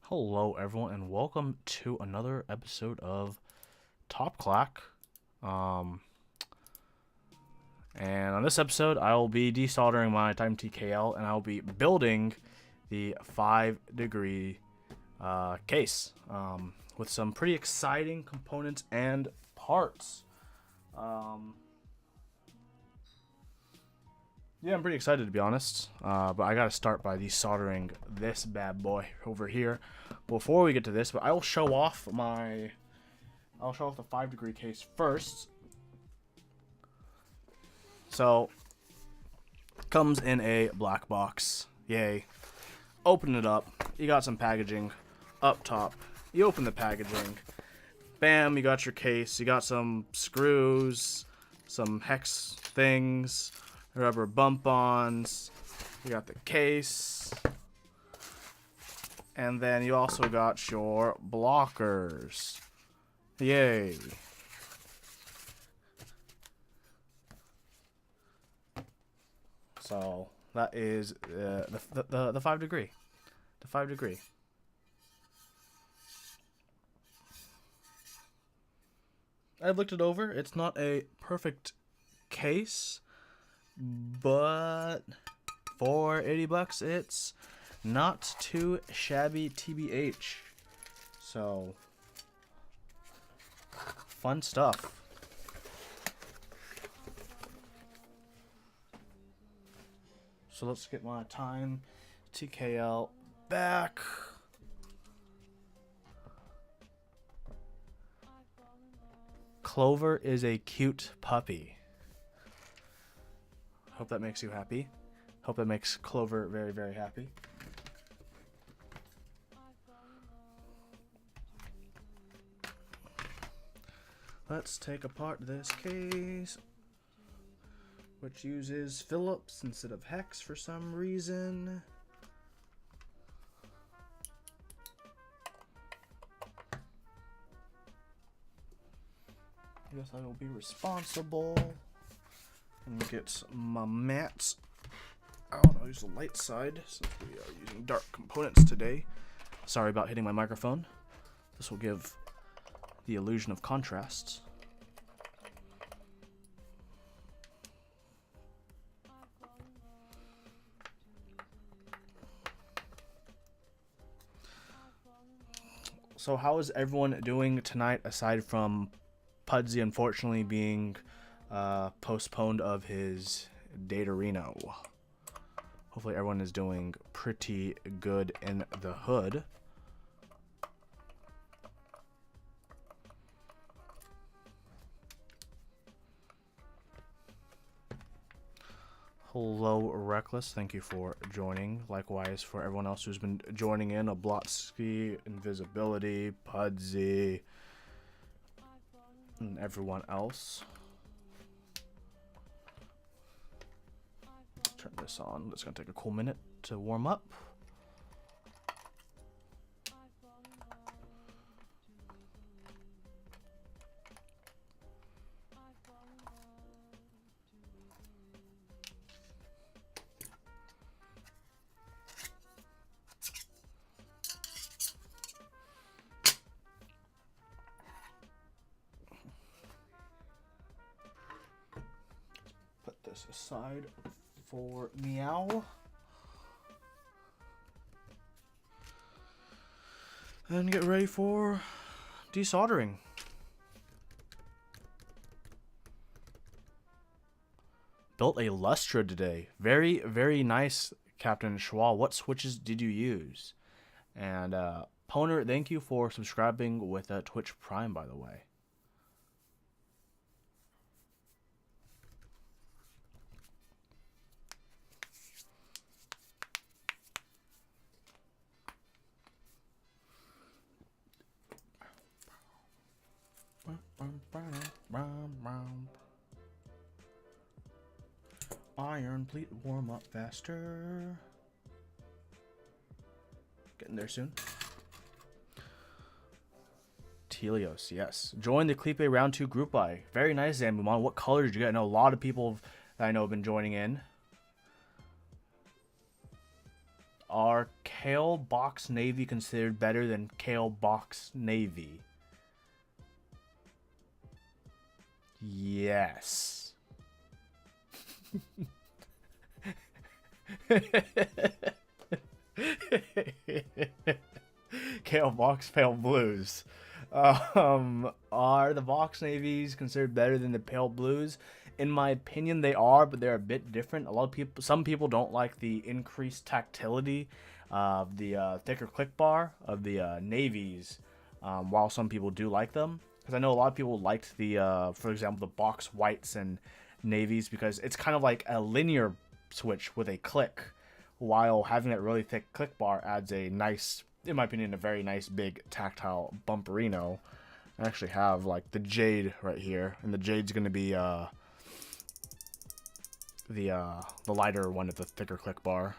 Hello, everyone, and welcome to another episode of Top Clack. And on this episode, I will be desoldering my TIME TKL, and I will be building the 5-degree case with some pretty exciting components and parts. Yeah, I'm pretty excited to be honest, but I gotta start by desoldering this bad boy over here before we get to this. But I'll show off the 5-degree case first. So, comes in a black box. Yay! Open it up. You got some packaging up top. You open the packaging. Bam! You got your case. You got some screws, some hex things, rubber bump-ons, you got the case, and then you also got your blockers. Yay. So that is the 5-degree. The 5-degree. I've looked it over. It's not a perfect case, but for 80 bucks it's not too shabby TBH. So fun stuff. So let's get my TIME TKL back. Clover is a cute puppy. Hope that makes you happy. Hope that makes Clover very, very happy. Let's take apart this case, which uses Phillips instead of hex for some reason. I guess I will be responsible. And get my mats out. I'll use the light side since we are using dark components today. Sorry about hitting my microphone. This will give the illusion of contrast. So how is everyone doing tonight aside from Pudsey unfortunately being postponed of his Daterino? Hopefully everyone is doing pretty good in the hood. Hello, Reckless. Thank you for joining. Likewise, for everyone else who's been joining in, Oblotsky, Invisibility, Pudsey, and everyone else. Turn this on. It's going to take a cool minute to warm up. Put this aside for meow. And get ready for desoldering. Built a Lustra today. Very, very nice, Captain Schwa. What switches did you use? And Poner, thank you for subscribing with Twitch Prime, by the way. Iron pleat warm up faster. Getting there soon. Telios, yes. Join the Clipe Round 2 group buy. Very nice, Zambumon. What color did you get? I know a lot of people that I know have been joining in. Pale Box Navy considered better than Kale Box Navy? Yes. Kale Box Pale Blues. Are the Box Navies considered better than the Pale Blues? In my opinion, they are, but they're a bit different. A lot of people, some people don't like the increased tactility of the thicker click bar of the navies, while some people do like them. Because I know a lot of people liked the, for example, the box whites and navies because it's kind of like a linear switch with a click, while having that really thick click bar adds a nice, in my opinion, a very nice big tactile bumperino. I actually have like the Jade right here, and the Jade's gonna be the lighter one with the thicker click bar.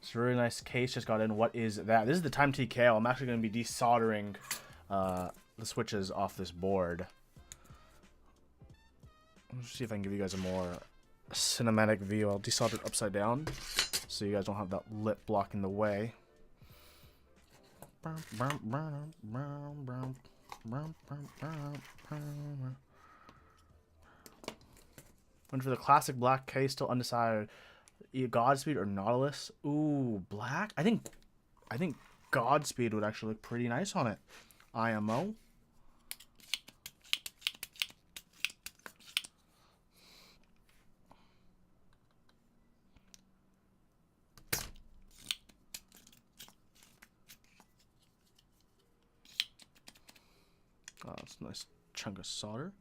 It's a really nice case just got in. What is that? This is the Time TKL. I'm actually going to be desoldering the switches off this board. Let's see if I can give you guys a more cinematic view. I'll desolder it upside down so you guys don't have that lip blocking the way. Went for the classic black case, still undecided. Godspeed or Nautilus? Ooh, black? I think Godspeed would actually look pretty nice on it. IMO. Oh, that's a nice chunk of solder.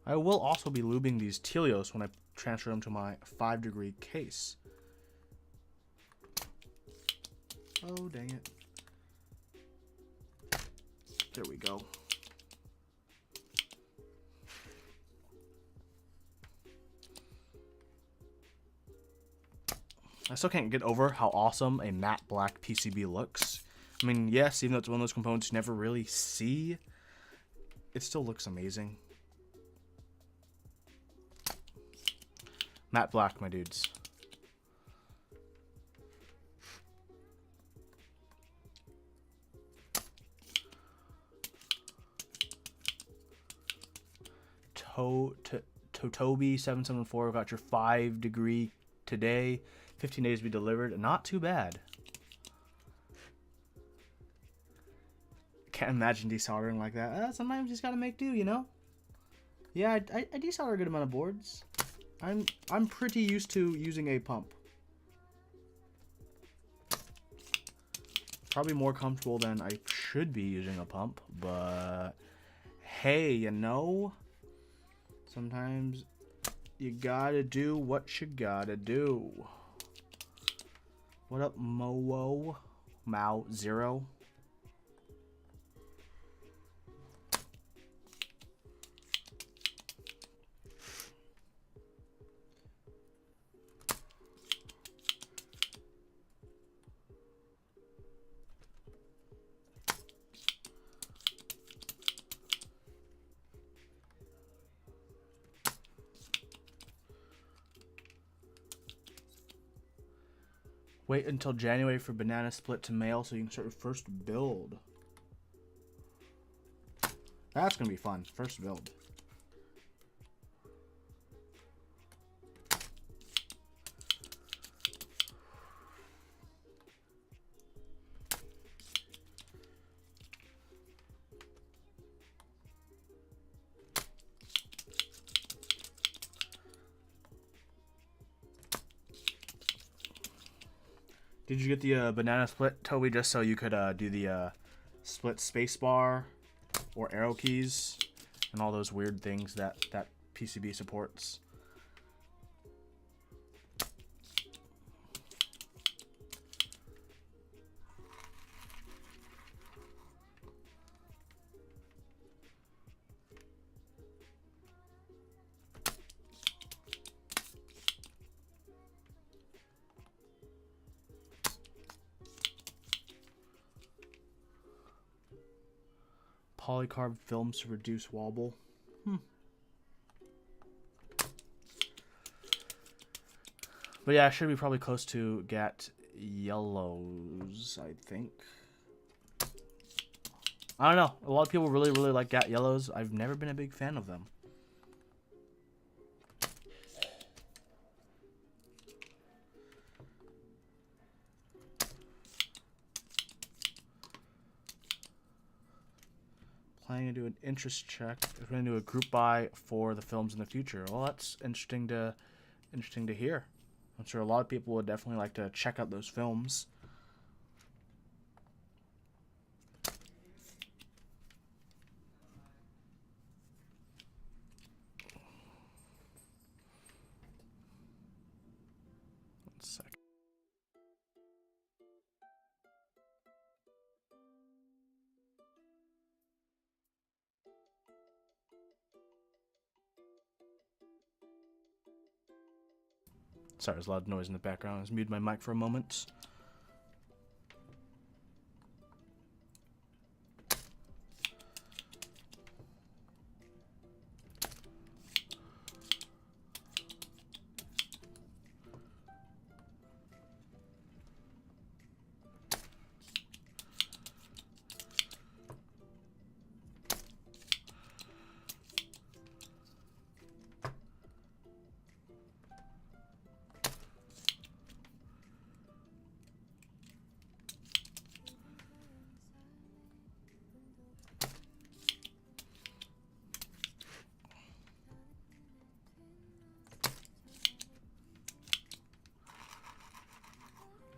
I will also be lubing these Telios when I transfer them to my 5-degree case. Oh, dang it. There we go. I still can't get over how awesome a matte black PCB looks. I mean, yes, even though it's one of those components you never really see, it still looks amazing. Matte black, my dudes. Totobi774 got your 5-degree today. 15 days to be delivered. Not too bad. Can't imagine desoldering like that. Sometimes you just gotta make do, you know? Yeah, I desolder a good amount of boards. I'm pretty used to using a pump. Probably more comfortable than I should be using a pump, but hey, you know, sometimes you gotta do what you gotta do. What up, Mao Zero? Wait until January for Banana Split to mail so you can start your first build. That's gonna be fun. First build. Did you get the banana split, Toby, just so you could do the split spacebar or arrow keys and all those weird things that PCB supports? polycarb films to reduce wobble. But yeah, I should be probably close to get yellows, I think. I don't know. A lot of people really like GAT yellows. I've never been a big fan of them. Planning to do an interest check. We're going to do a group buy for the films in the future. Well, that's interesting to hear. I'm sure a lot of people would definitely like to check out those films. One second. Sorry, there's a lot of noise in the background. I just muted my mic for a moment.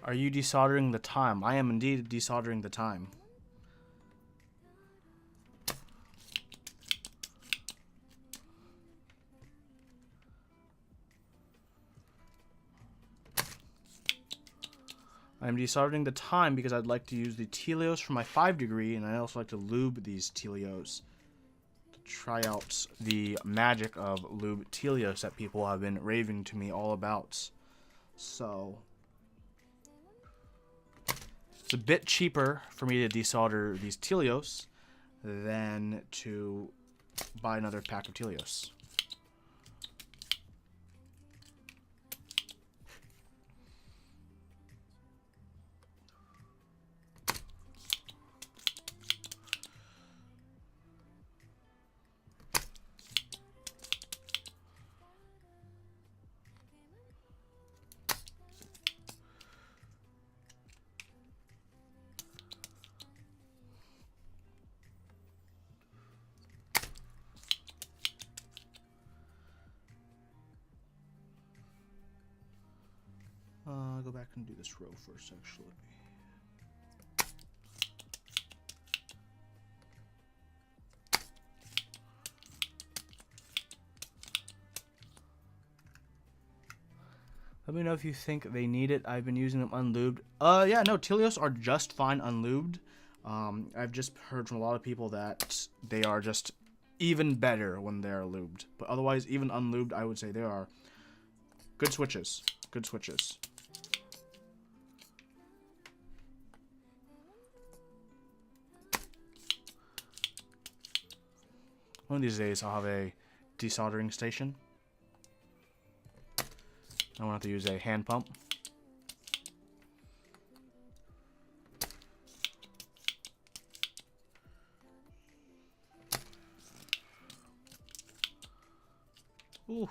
Are you desoldering the time? I am indeed desoldering the time. I'm desoldering the time because I'd like to use the Telios for my 5 degree, and I also like to lube these Telios to try out the magic of lube Telios that people have been raving to me all about. So it's a bit cheaper for me to desolder these Telios than to buy another pack of Telios. I'll go back and do this row first, actually. Let me know if you think they need it. I've been using them unlubed. Yeah, no, Telios are just fine unlubed. I've just heard from a lot of people that they are just even better when they're lubed. But otherwise, even unlubed, I would say they are good switches. Good switches. One of these days, I'll have a desoldering station. I won't have to use a hand pump. Ooh.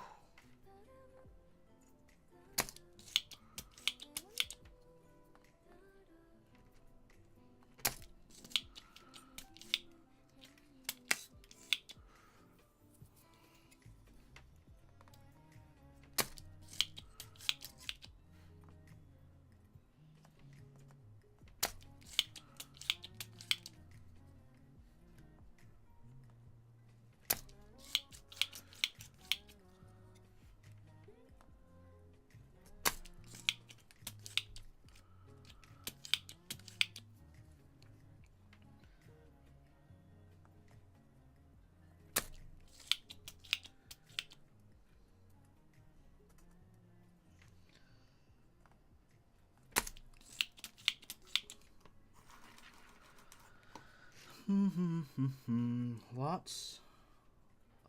Lots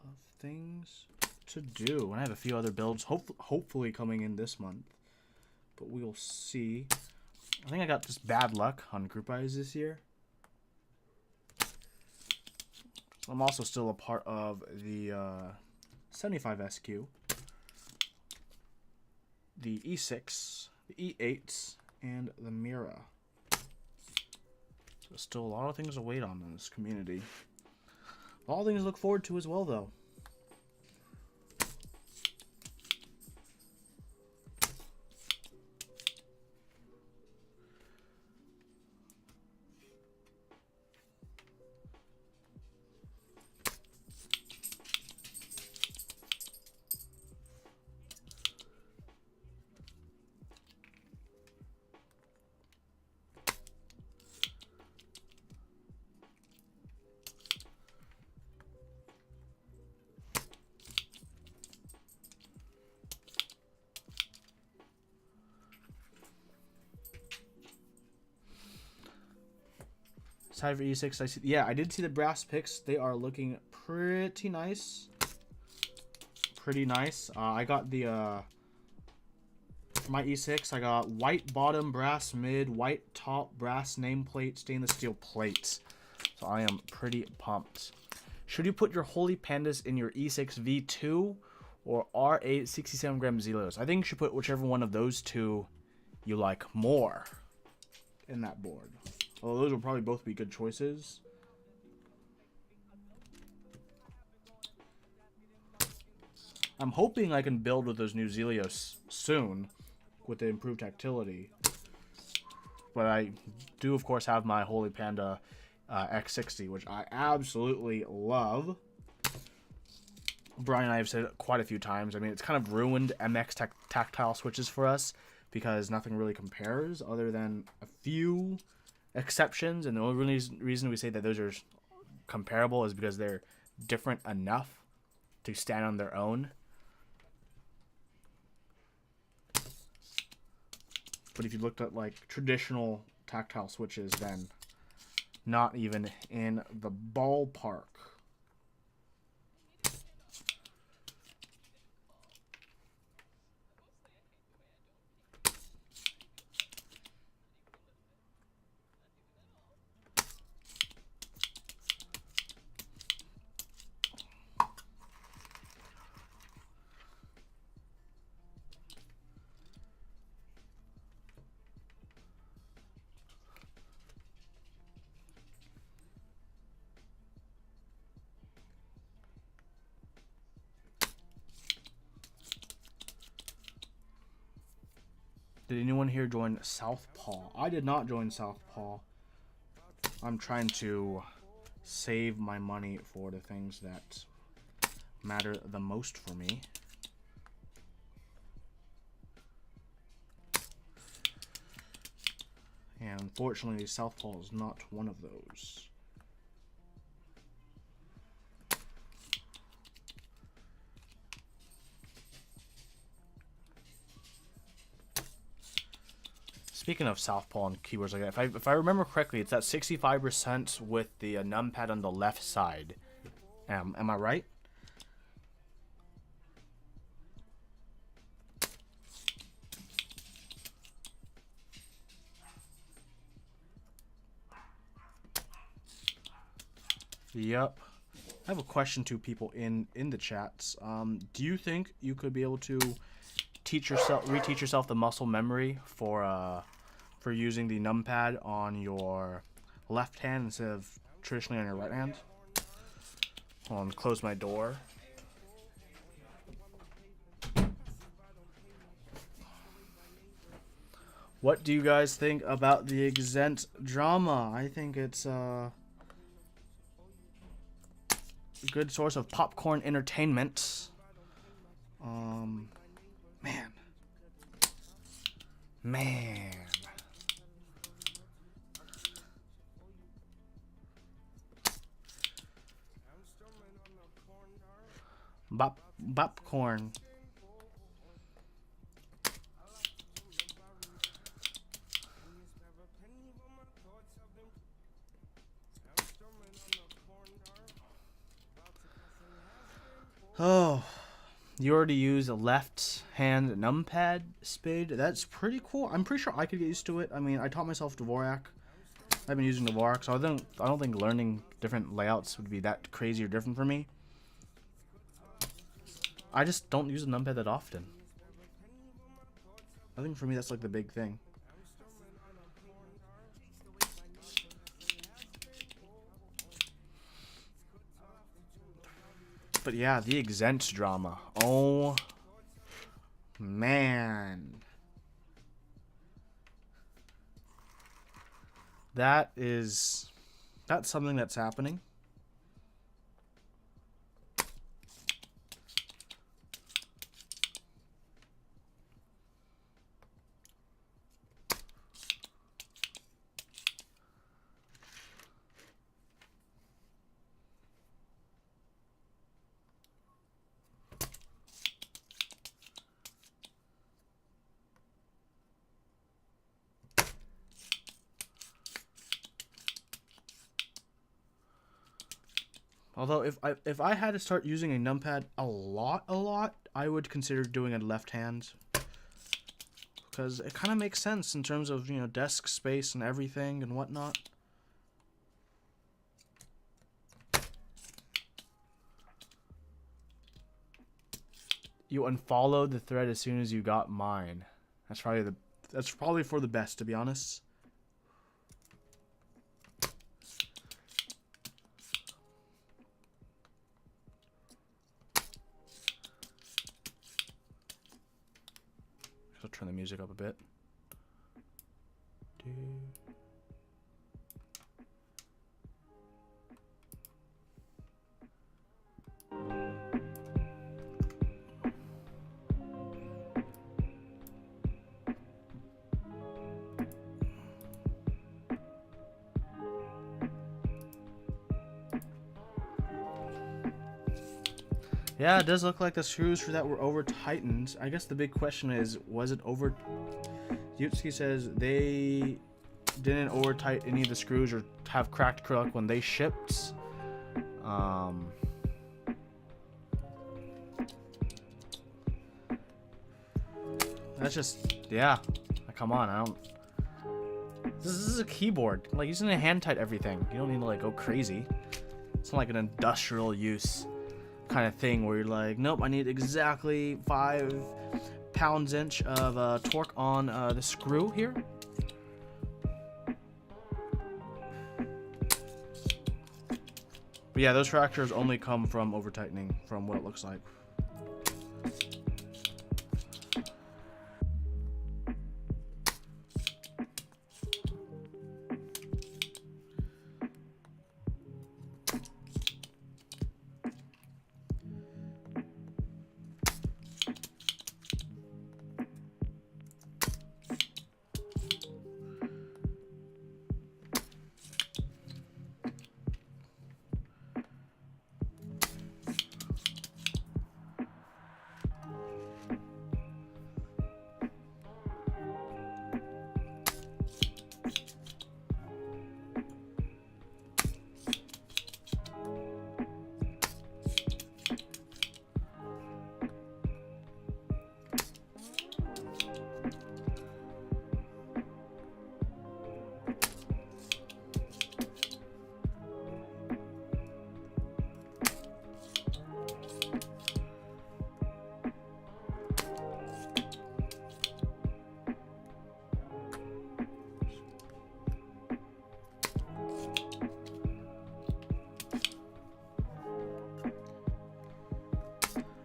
of things to do. And I have a few other builds hopefully coming in this month. But we'll see. I think I got just bad luck on group buys this year. I'm also still a part of the 75 SQ, the E6, the E8s, and the Mira. So still a lot of things to wait on in this community. A lot of things to look forward to as well, though. Side for E6, I see. Yeah, I did see the brass picks. They are looking pretty nice. Pretty nice. I got the for my E6. I got white bottom, brass mid, white top, brass nameplate, stainless steel plates. So I am pretty pumped. Should you put your Holy Pandas in your E6 V2 or R8 67-gram Zelios? I think you should put whichever one of those two you like more in that board. Well, those will probably both be good choices. I'm hoping I can build with those new Zelios soon with the improved tactility. But I do, of course, have my Holy Panda X60, which I absolutely love. Brian and I have said it quite a few times. I mean, it's kind of ruined MX tactile switches for us because nothing really compares other than a few exceptions, and the only reason we say that those are comparable is because they're different enough to stand on their own. But if you looked at like traditional tactile switches, then not even in the ballpark. Did anyone here join Southpaw? I did not join Southpaw. I'm trying to save my money for the things that matter the most for me. And unfortunately, Southpaw is not one of those. Speaking of Southpaw and keyboards like that, if I remember correctly, it's at 65% with the numpad on the left side. Am I right? Yep. I have a question to people in the chats. Do you think you could be able to reteach yourself the muscle memory for using the numpad on your left hand instead of traditionally on your right hand? Hold on, close my door. What do you guys think about the Exempt drama? I think it's a good source of popcorn entertainment. Man. Popcorn. Oh, you already use a left-hand numpad spade. That's pretty cool. I'm pretty sure I could get used to it. I mean, I taught myself Dvorak. I've been using Dvorak, so I don't think learning different layouts would be that crazy or different for me. I just don't use a numpad that often. I think for me that's like the big thing. But yeah, the exempt drama. Oh man. That's something that's happening. Although if I had to start using a numpad a lot, I would consider doing it left hand. Because it kind of makes sense in terms of, you know, desk space and everything and whatnot. You unfollowed the thread as soon as you got mine. That's probably for the best, to be honest. I'll turn the music up a bit. Yeah, it does look like the screws for that were over tightened. I guess the big question is, was it over? Yutsky says they didn't over tighten any of the screws or have cracked acrylic when they shipped. That's just, yeah. Come on, I don't. This is a keyboard. Like, using a hand tight everything. You don't need to like go crazy. It's not like an industrial use kind of thing where you're like, nope, I need exactly 5 pounds-inch of torque on the screw here. But yeah, those fractures only come from over-tightening, from what it looks like.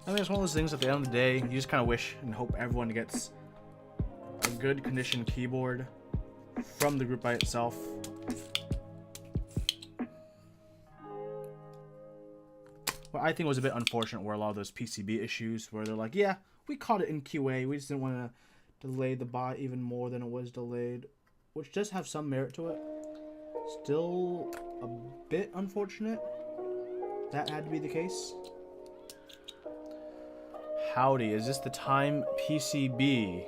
I think it's one of those things at the end of the day, you just kind of wish and hope everyone gets a good condition keyboard from the group by itself. What I think was a bit unfortunate were a lot of those PCB issues where they're like, yeah, we caught it in QA, we just didn't want to delay the buy even more than it was delayed, which does have some merit to it. Still a bit unfortunate that had to be the case. Howdy, is this the Time PCB?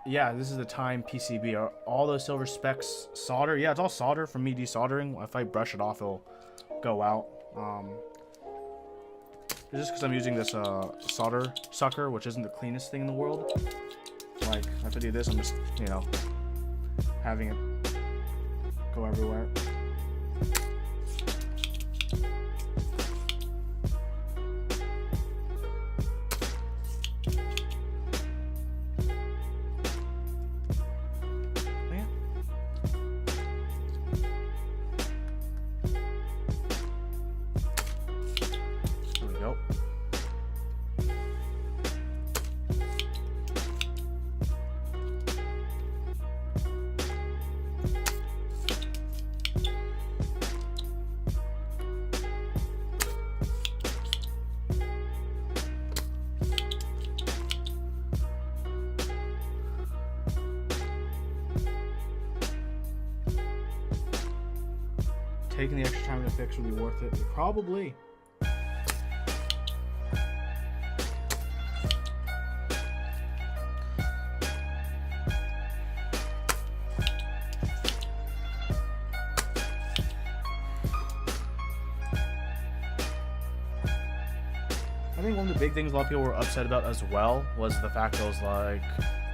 Yeah, this is the Time PCB. Are all those silver specks solder? Yeah, it's all solder from me desoldering. If I brush it off, it'll go out. It's just because I'm using this solder sucker, which isn't the cleanest thing in the world. Like, after I do this, I'm just, you know, having it go everywhere. Taking the extra time to fix would be worth it. Probably. I think one of the big things a lot of people were upset about as well was the fact that it was like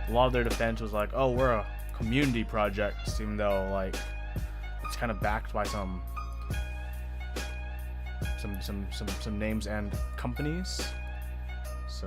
a lot of their defense was like, oh, we're a community project, even though like it's kind of backed by some names and companies. So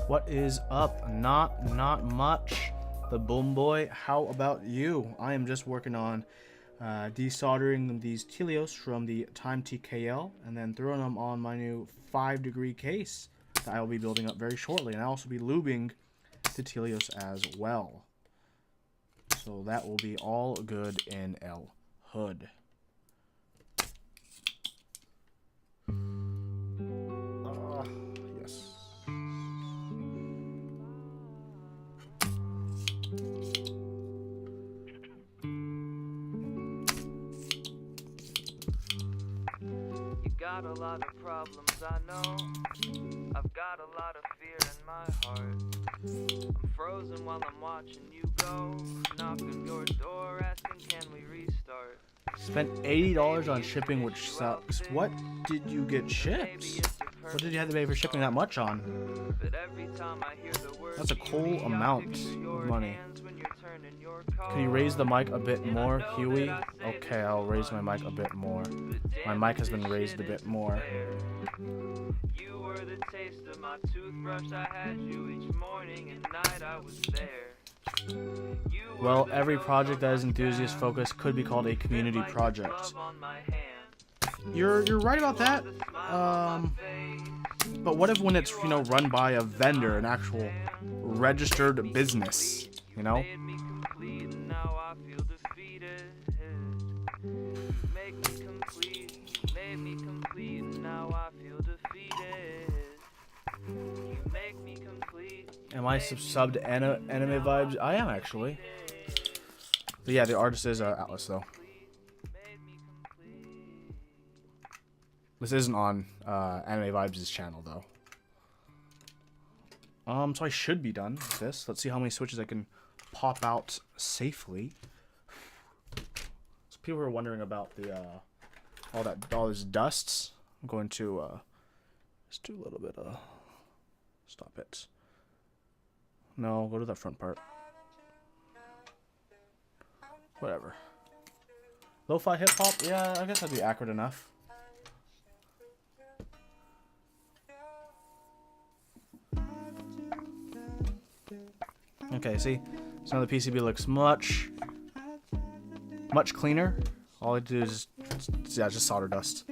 what is up? Not much. The Boom Boy. How about you? I am just working on desoldering these Telios from the TIME TKL and then throwing them on my new 5-degree case that I will be building up very shortly. And I'll also be lubing the Telios as well. So that will be all good in El Hood. Yes. Got a lot of problems, I know. I've got a lot of fear in my heart. I'm frozen while I'm watching you go. Knock on your door asking, can we restart? Spent $80 on shipping, which sucks. What did you get shipped? What did you have to pay for shipping that much on? That's a cool amount of money. Can you raise the mic a bit more, Huey? Okay, I'll raise my mic a bit more. My mic has been raised a bit more. You were the taste of my toothbrush. I had you each morning and night. I was there. Well, every project that is enthusiast focused could be called a community project. You're right about that. But what if when it's, you know, run by a vendor, an actual registered business, you know? Am I subbed to anime vibes? I am actually. But yeah, the artist is Atlas though. This isn't on Anime Vibes' channel though. So I should be done with this. Let's see how many switches I can pop out safely. So people are wondering about the all those dusts. I'm going to just do a little bit of Stop it. No, go to the front part. Whatever. Lo-fi hip-hop? Yeah, I guess that'd be accurate enough. Okay, see? So now the PCB looks much cleaner. All I do is, yeah, just solder dust.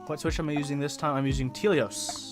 What switch am I using this time? I'm using Telios.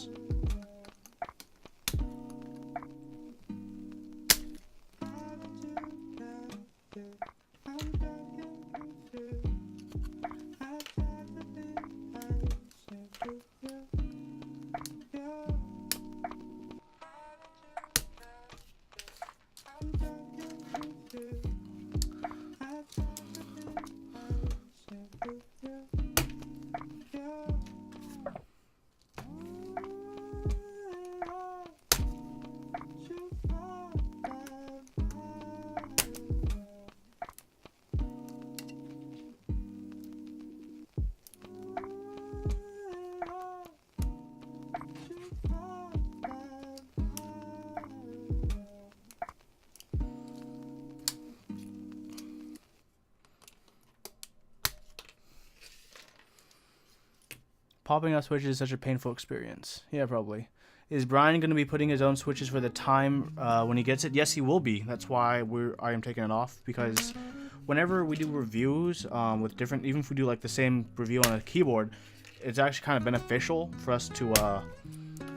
Popping out switches is such a painful experience. Yeah, probably. Is Brian going to be putting his own switches for the time when he gets it? Yes, he will be. That's why I am taking it off, because whenever we do reviews with different, even if we do like the same review on a keyboard, it's actually kind of beneficial for us to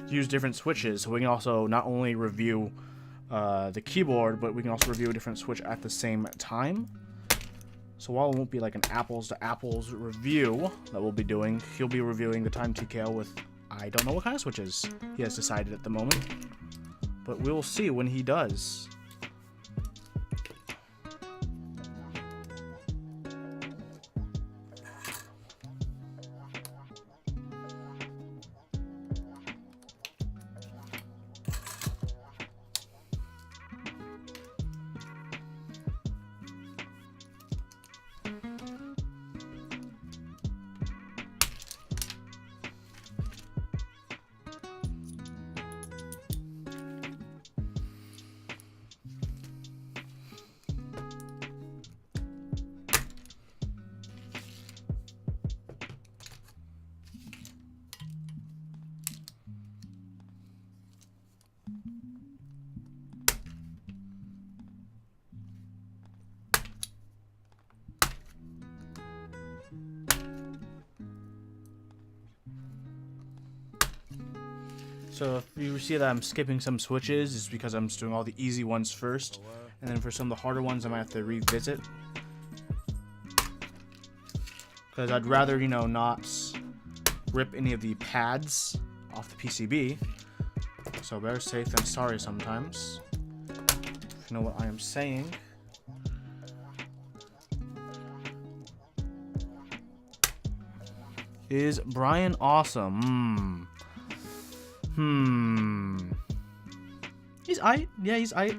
use different switches. So we can also not only review the keyboard, but we can also review a different switch at the same time. So while it won't be like an apples to apples review that we'll be doing, he'll be reviewing the TIME TKL with, I don't know what kind of switches he has decided at the moment, but we will see when he does. So if you see that I'm skipping some switches, it's because I'm just doing all the easy ones first, and then for some of the harder ones I might have to revisit, because I'd rather, you know, not rip any of the pads off the PCB. So better safe than sorry sometimes, if you know what I am saying. Is Brian awesome? He's aight. Yeah, he's aight.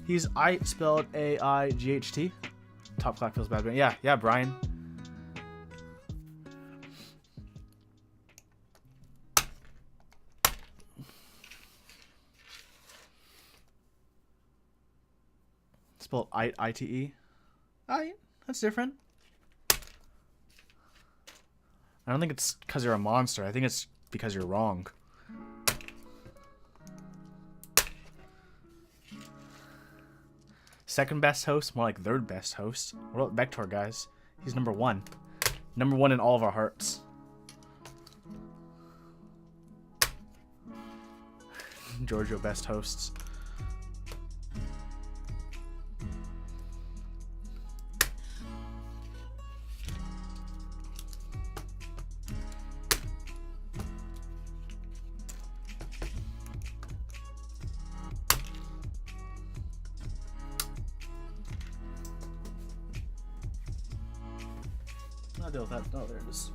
He's aight, spelled A-I-G-H-T. Top clack feels bad. Yeah, Brian. Spelled aight, I-T-E. Aight. That's different. I don't think it's because you're a monster. I think it's because you're wrong. Second best host, more like third best host. What about Vector, guys? He's number one. Number one in all of our hearts. Giorgio best hosts. I'll deal with that. Oh, there it is.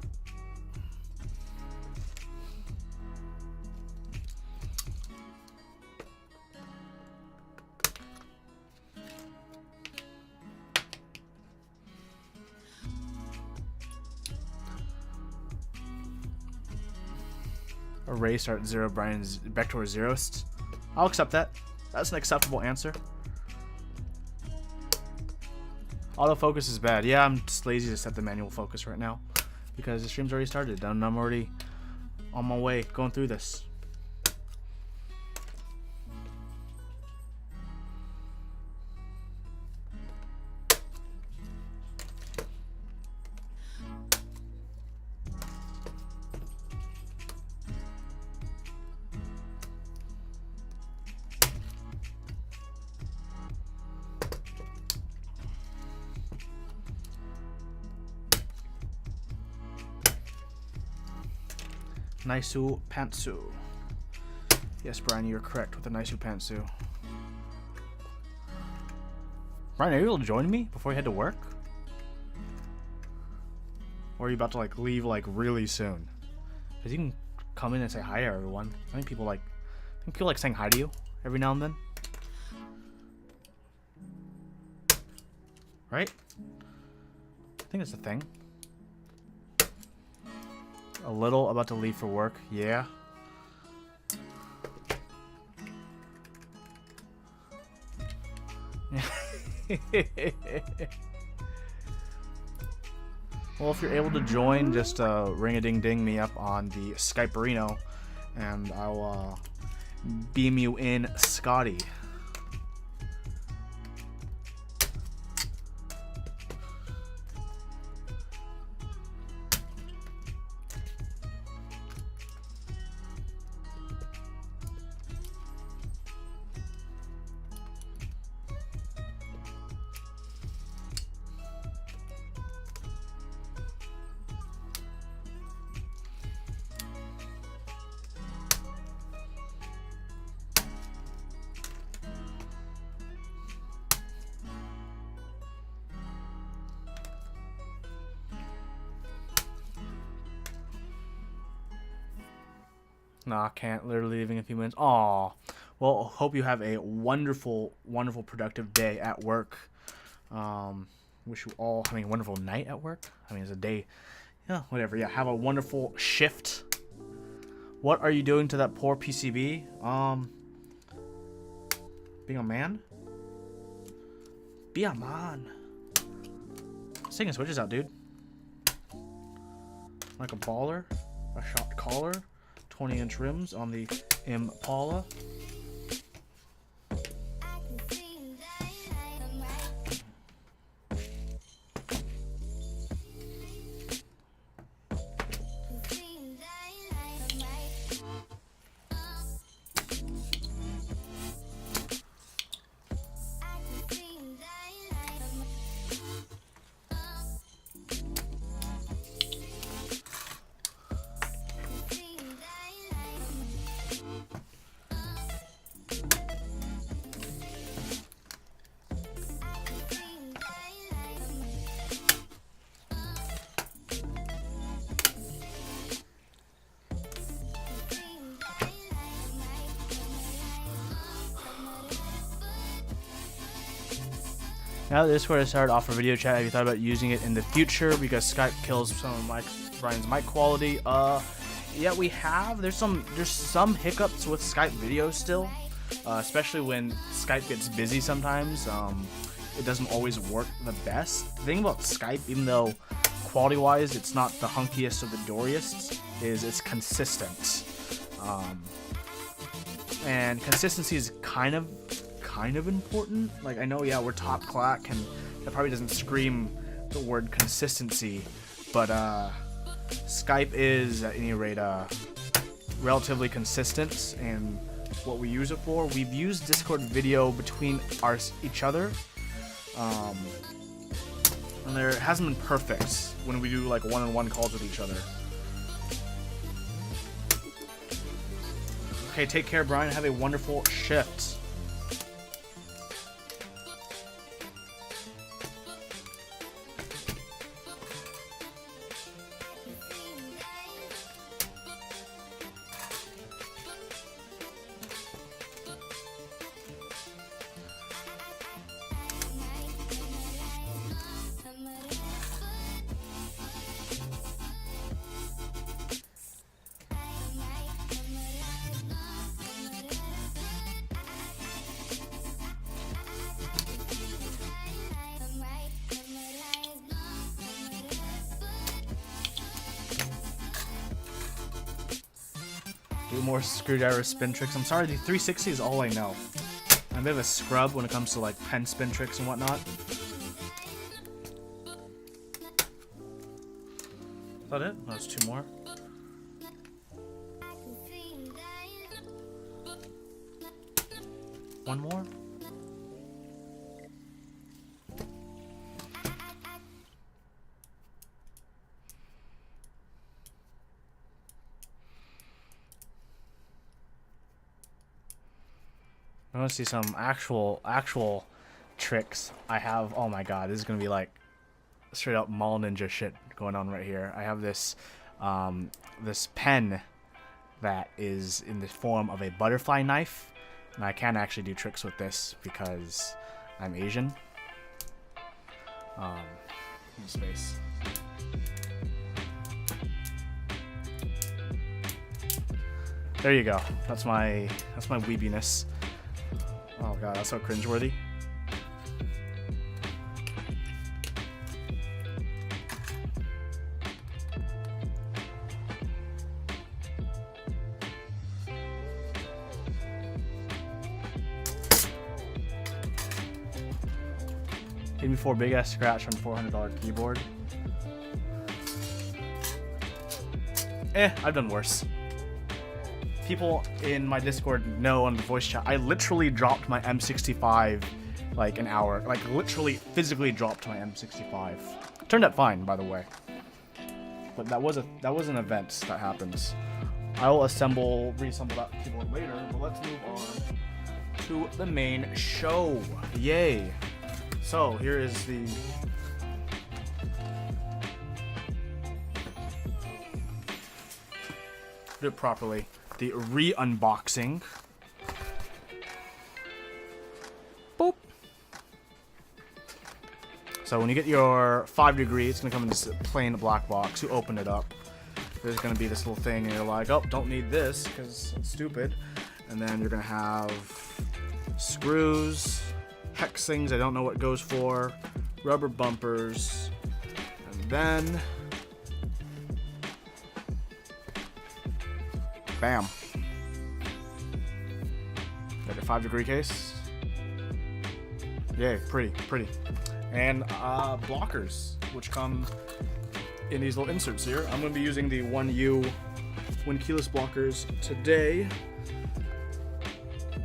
Array start at 0, Brian's vector 0st. I'll accept that. That's an acceptable answer. Autofocus is bad. Yeah, I'm just lazy to set the manual focus right now because the stream's already started and I'm already on my way going through this. Naisu pantsu. Yes, Brian, you're correct with the Naisu pantsu. Brian, are you able to join me before you head to work? Or are you about to like leave like really soon? Because you can come in and say hi to everyone. I think people like saying hi to you every now and then. Right? I think it's a thing. A little about to leave for work. Yeah. Well, if you're able to join, just ring-a-ding-ding me up on the Skyperino, and I'll beam you in, Scotty. Nah, can't. Literally leaving in a few minutes. Aw. Well, hope you have a wonderful, wonderful, productive day at work. Wish you all having a wonderful night at work. I mean, it's a day. Yeah, whatever. Yeah, have a wonderful shift. What are you doing to that poor PCB? Being a man? Be a man. Singing switches out, dude. Like a baller. A shot caller. 20-inch rims on the Impala. Now that this is where I started off for video chat, have you thought about using it in the future because Skype kills some of Brian's mic quality? Yeah, we have. There's some hiccups with Skype video still, especially when Skype gets busy sometimes. It doesn't always work the best. The thing about Skype, even though quality-wise it's not the hunkiest or the dooriest, is it's consistent. And consistency is kind of important. Like, I know, yeah, we're top clack and that probably doesn't scream the word consistency, but Skype is at any rate relatively consistent in what we use it for. We've used Discord video between each other, and it hasn't been perfect when we do like one-on-one calls with each other. Okay, take care, Brian. Have a wonderful shift. Do more screwdriver spin tricks. I'm sorry, the 360 is all I know. I'm a bit of a scrub when it comes to like pen spin tricks and whatnot. Is that it? No, there's 2 more. One more? I want to see some actual tricks. I have, oh my god, this is gonna be like straight up mall ninja shit going on right here. I have this this pen that is in the form of a butterfly knife, and I can't actually do tricks with this because I'm Asian. In space. There you go. That's my weebiness. Oh god, that's so cringeworthy. Gave me 4 big ass scratch on $400 keyboard. I've done worse. People in my Discord know on the voice chat, I literally dropped my M65 like an hour. Like literally physically dropped my M65. Turned out fine, by the way. But that was an event that happens. I'll reassemble that keyboard later, but let's move on to the main show. Yay. So here is the do it properly. The re-unboxing. Boop. So when you get your 5 degree, it's gonna come in this plain black box. You open it up. There's gonna be this little thing, and you're like, oh, don't need this because it's stupid. And then you're gonna have screws, hex things I don't know what goes for, rubber bumpers, and then bam. Got your 5 degree case. Yay, pretty. And blockers, which come in these little inserts here. I'm going to be using the 1U Win keyless blockers today.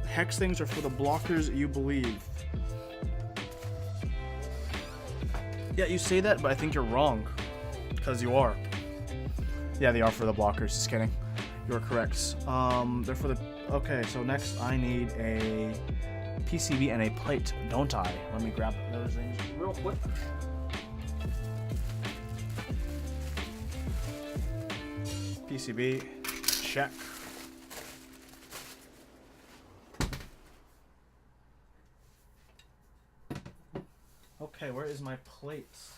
Hex things are for the blockers you believe. Yeah, you say that, but I think you're wrong. Because you are. Yeah, they are for the blockers, just kidding. You're correct. They're for the... Okay, so next I need a PCB and a plate, don't I? Let me grab those things real quick. PCB, check. Okay, where is my plates?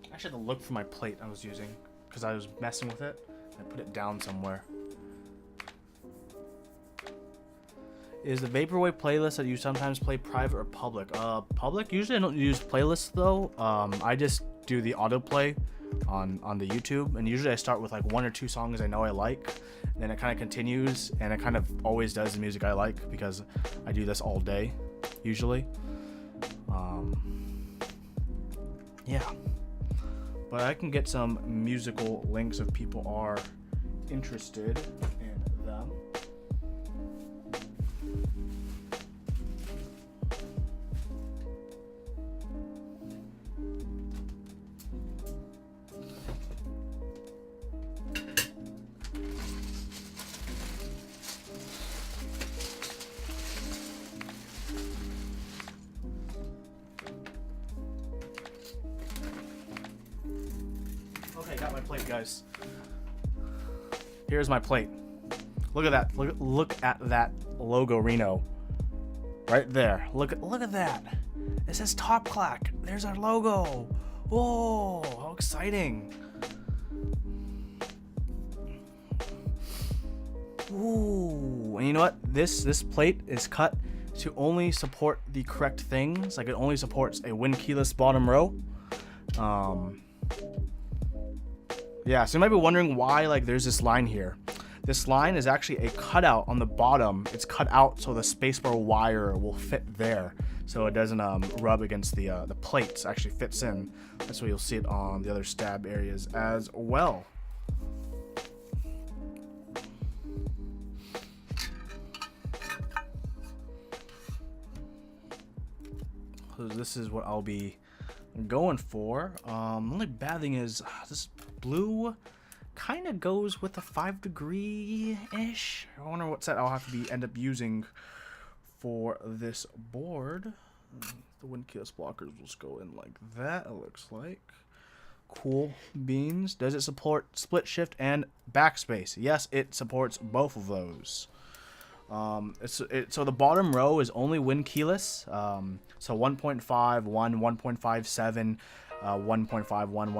I actually had to look for my plate I was using because I was messing with it. I put it down somewhere. Is the Vaporwave playlist that you sometimes play private or public? Public. Usually I don't use playlists though. I just do the autoplay on the YouTube, and usually I start with like 1 or 2 songs I know I like, and then it kind of continues, and it kind of always does the music I like because I do this all day, usually. Yeah. But I can get some musical links if people are interested in them. Okay, got my plate, guys. Here's my plate. Look at that. Look at that logo, Reno. Right there. Look at that. It says Top Clack. There's our logo. Whoa, how exciting. Ooh, and you know what? This plate is cut to only support the correct things. Like, it only supports a win keyless bottom row. Yeah, so you might be wondering why, like, there's this line here. This line is actually a cutout on the bottom. It's cut out so the spacebar wire will fit there, so it doesn't rub against the plates. It actually fits in. That's why you'll see it on the other stab areas as well. So this is what I'll be going for. The only bad thing is this blue kind of goes with a 5 degree ish. I wonder what set I'll have to end up using for this board. The wind keyless blockers will just go in like that, it looks like. Cool beans. Does it support split shift and backspace? Yes, it supports both of those. So the bottom row is only win keyless. So 1.5, 1, 1.57, 1.51,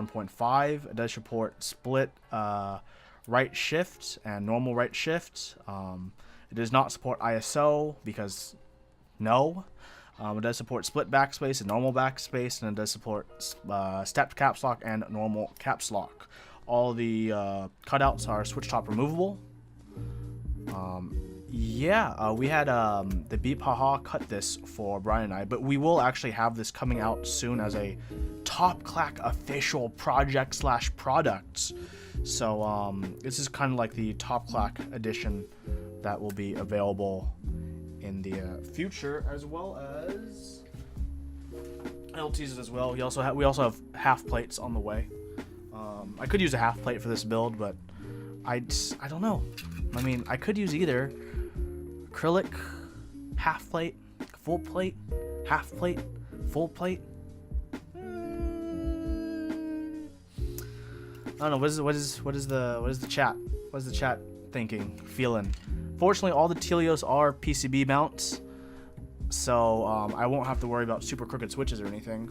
1.5. It does support split right shift and normal right shift. It does not support ISO because no. It does support split backspace and normal backspace, and it does support stepped caps lock and normal caps lock. All the cutouts are switch top removable. Yeah, we had the Beep Haha cut this for Brian and I, but we will actually have this coming out soon as a Top Clack official project slash product. So this is kind of like the Top Clack edition that will be available in the future, as well as I'll tease it as well. We also have half plates on the way. I could use a half plate for this build, but I don't know. I mean, I could use either acrylic, half plate, full plate, half plate, full plate. I don't know. What is the chat thinking, feeling? Fortunately, all the Telios are PCB mounts, so I won't have to worry about super crooked switches or anything.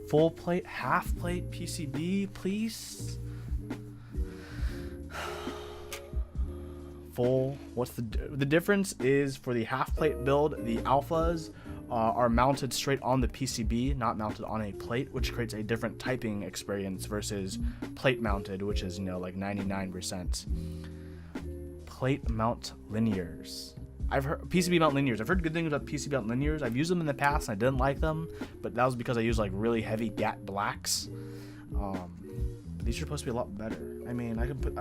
Full plate, half plate, PCB, please. Full. What's the difference is for the half plate build, the alphas are mounted straight on the PCB, not mounted on a plate, which creates a different typing experience versus plate mounted, which is, you know, like 99%. Plate mount linears. I've heard PCB mount linears. I've heard good things about PCB mount linears. I've used them in the past and I didn't like them, but that was because I used like really heavy GAT blacks. But these are supposed to be a lot better. I mean, I can put.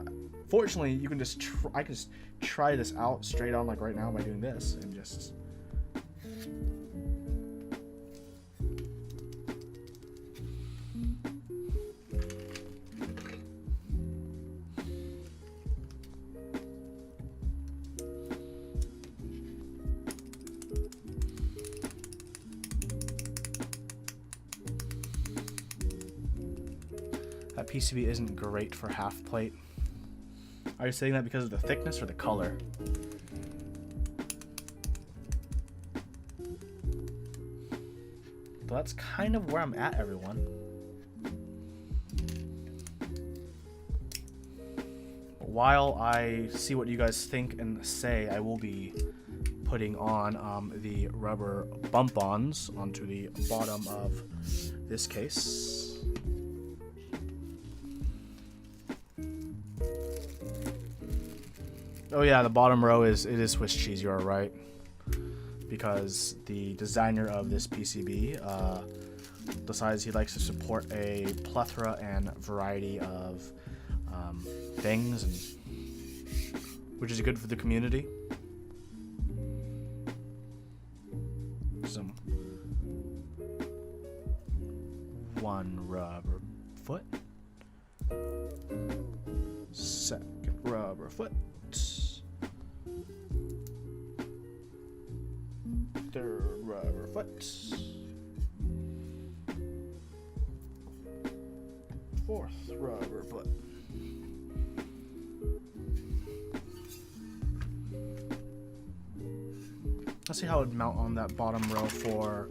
Fortunately, you can just I can just try this out straight on like right now by doing this and just. That PCB isn't great for half plate. Are you saying that because of the thickness or the color? So that's kind of where I'm at, everyone. While I see what you guys think and say, I will be putting on the rubber bump-ons onto the bottom of this case. Oh yeah, the bottom row is Swiss cheese. You are right, because the designer of this PCB decides he likes to support a plethora and variety of things, and which is good for the community. Some one rubber foot, second rubber foot. Third rubber foot. Fourth rubber foot. Let's see how it would mount on that bottom row for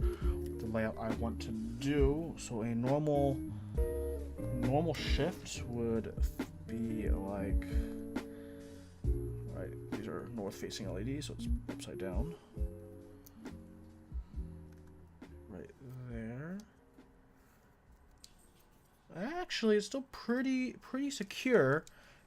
the layout I want to do. So a normal shift would be like right are north-facing LED, so it's upside down. Right there. Actually, it's still pretty secure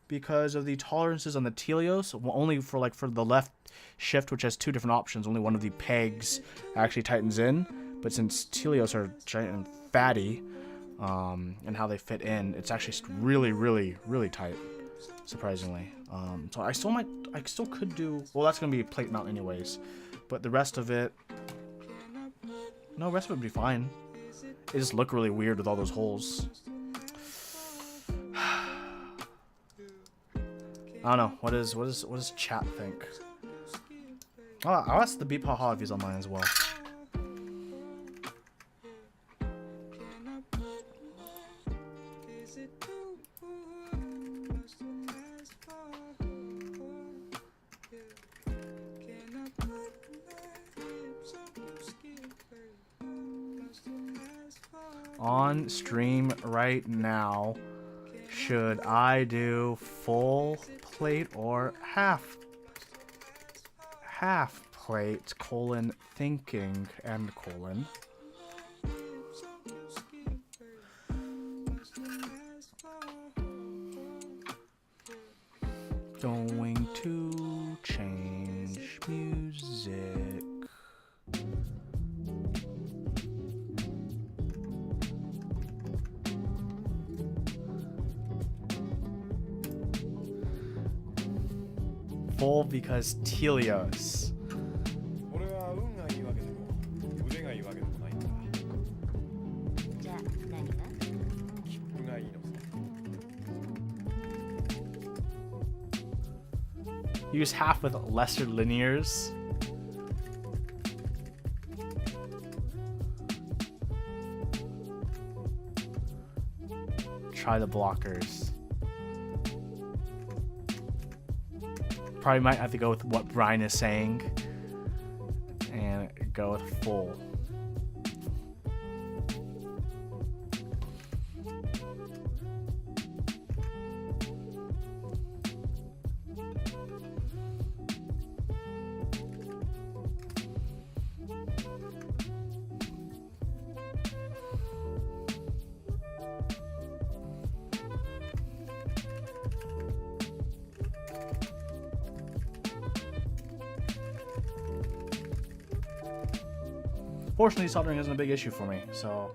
because of the tolerances on the Telios. Well, only for the left shift, which has 2 different options. Only one of the pegs actually tightens in, but since Telios are giant and fatty, and how they fit in, it's actually really tight, surprisingly. So I still could do, well, that's gonna be a plate mount anyways, but the rest of it, no, the rest of it would be fine. It just look really weird with all those holes. I don't know. What does chat think? Oh, I'll ask the Beep Haha if he's online as well. On stream right now, should I do full plate or half plate, colon, thinking, end colon. Going to change music. Full because Telios. Use half with lesser linears. Try the blockers. Probably might have to go with what Brian is saying and go with full. Fortunately, soldering isn't a big issue for me, so...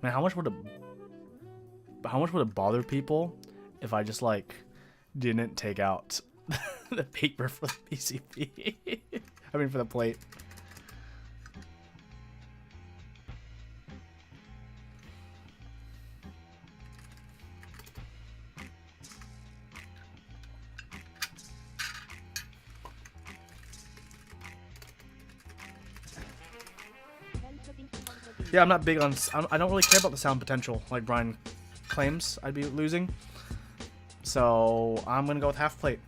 Man, how much would it bother people if I just, like, didn't take out the paper for the PCB? I mean, for the plate. Yeah, I'm not big on... I don't really care about the sound potential, like Brian claims I'd be losing. So, I'm going to go with half plate.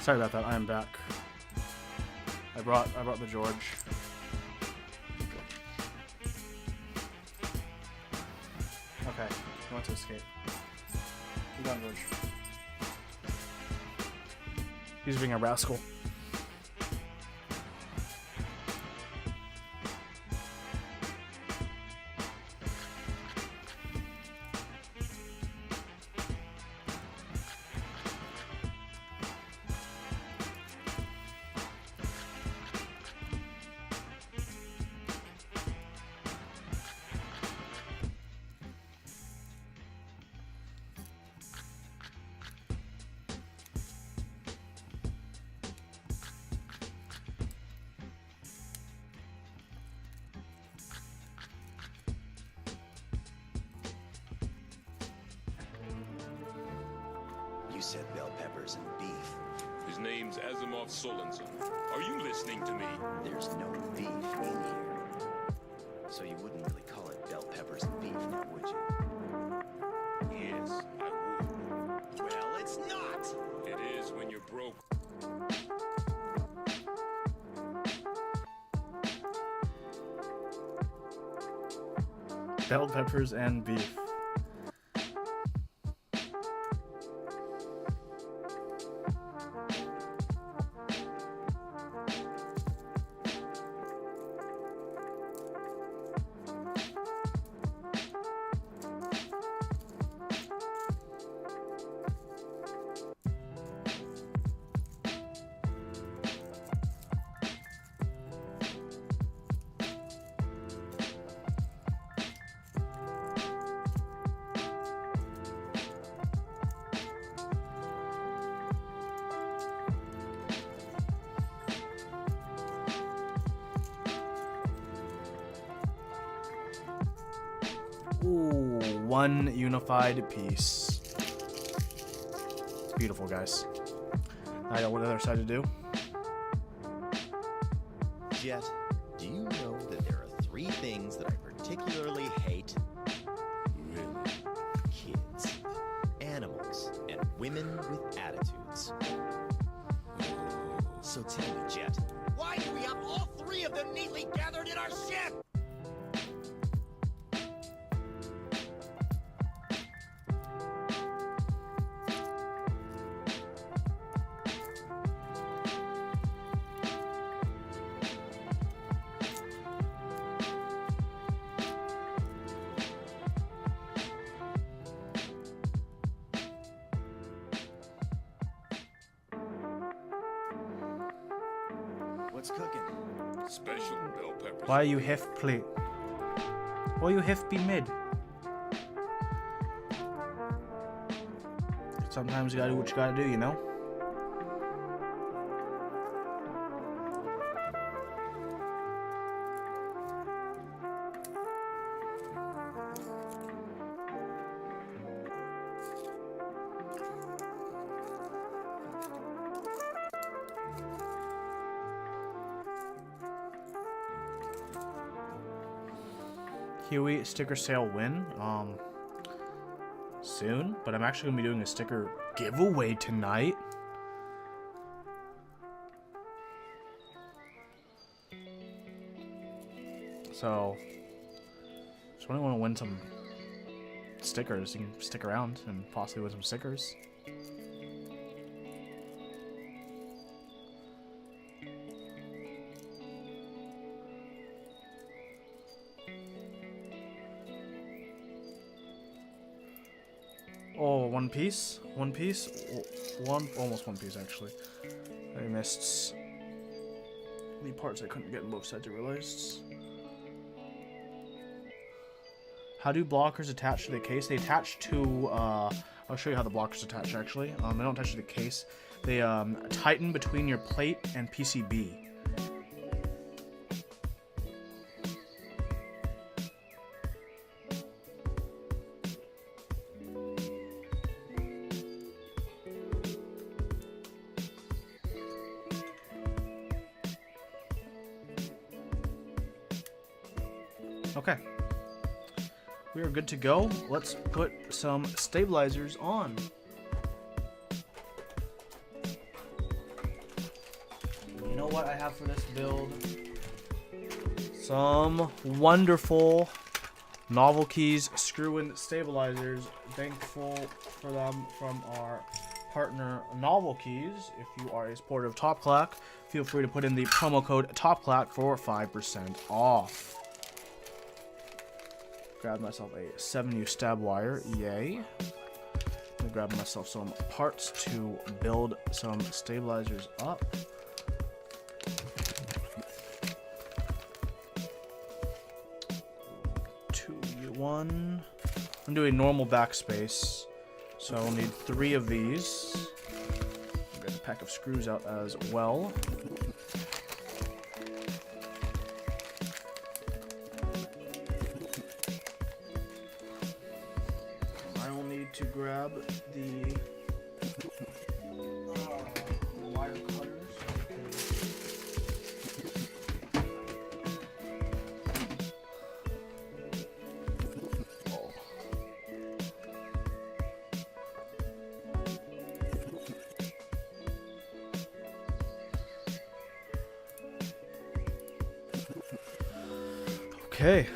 Sorry about that. I am back. I brought the George. Okay, he wants to escape. You got George. He's being a rascal. You said bell peppers and beef. His name's Asimov Solensen. Are you listening to me? There's no beef in here. So you wouldn't really call it bell peppers and beef now, would you? Yes, I would. Well, it's not! It is when you're broke. Bell peppers and beef. Ooh, one unified piece. It's beautiful, guys. I got what the other side to do. Jet, do you know that there are 3 things that I particularly hate? Really? Kids, animals, and women with attitudes. So tell me, Jet, why do we have all 3 of them neatly gathered in our ship? What's cooking? Special bell peppers. Why you have play? Why you have be mid? Sometimes you gotta do what you gotta do, you know? Huey sticker sale win soon, but I'm actually gonna be doing a sticker giveaway tonight. So if anyone want to win some stickers, you can stick around and possibly win some stickers. Oh, one piece, almost one piece actually. I missed the parts I couldn't get in both sides. I realized. How do blockers attach to the case? They attach to. I'll show you how the blockers attach actually. They don't attach to the case. They tighten between your plate and PCB. Okay, we are good to go. Let's put some stabilizers on. what I have for this build. Some wonderful novel keys, screw-in stabilizers. Thankful for them from our partner Novel Keys. If you are a supporter of Top Clack, feel free to put in the promo code TOPCLACK for 5% off. Grab myself a 7U stab wire, yay. I'm grab myself some parts to build some stabilizers up. One. I'm doing normal backspace, so I'll need 3 of these. Get a pack of screws out as well. I will need to grab the wire cutters. Okay.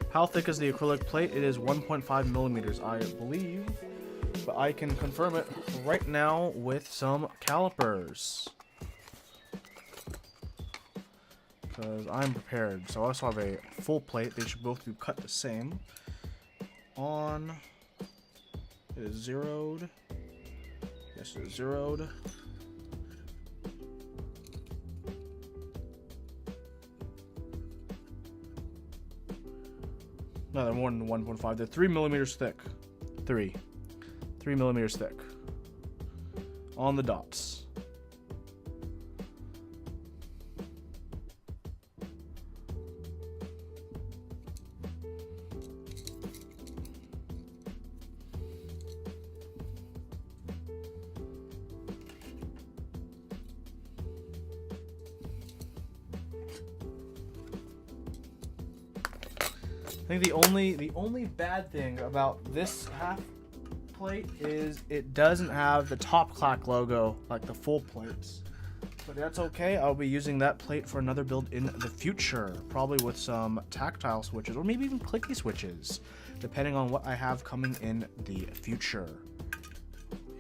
How thick is the acrylic plate? It is 1.5 millimeters, I believe, but I can confirm it right now with some calipers. Because I'm prepared. So I also have a full plate. They should both be cut the same. On. It is zeroed. Yes, it is zeroed. No, they're more than 1.5. They're 3 millimeters thick. 3 millimeters thick. On the dots. I think the only bad thing about this half plate is it doesn't have the Top Clack logo like the full plates. But that's okay. I'll be using that plate for another build in the future, probably with some tactile switches or maybe even clicky switches, depending on what I have coming in the future.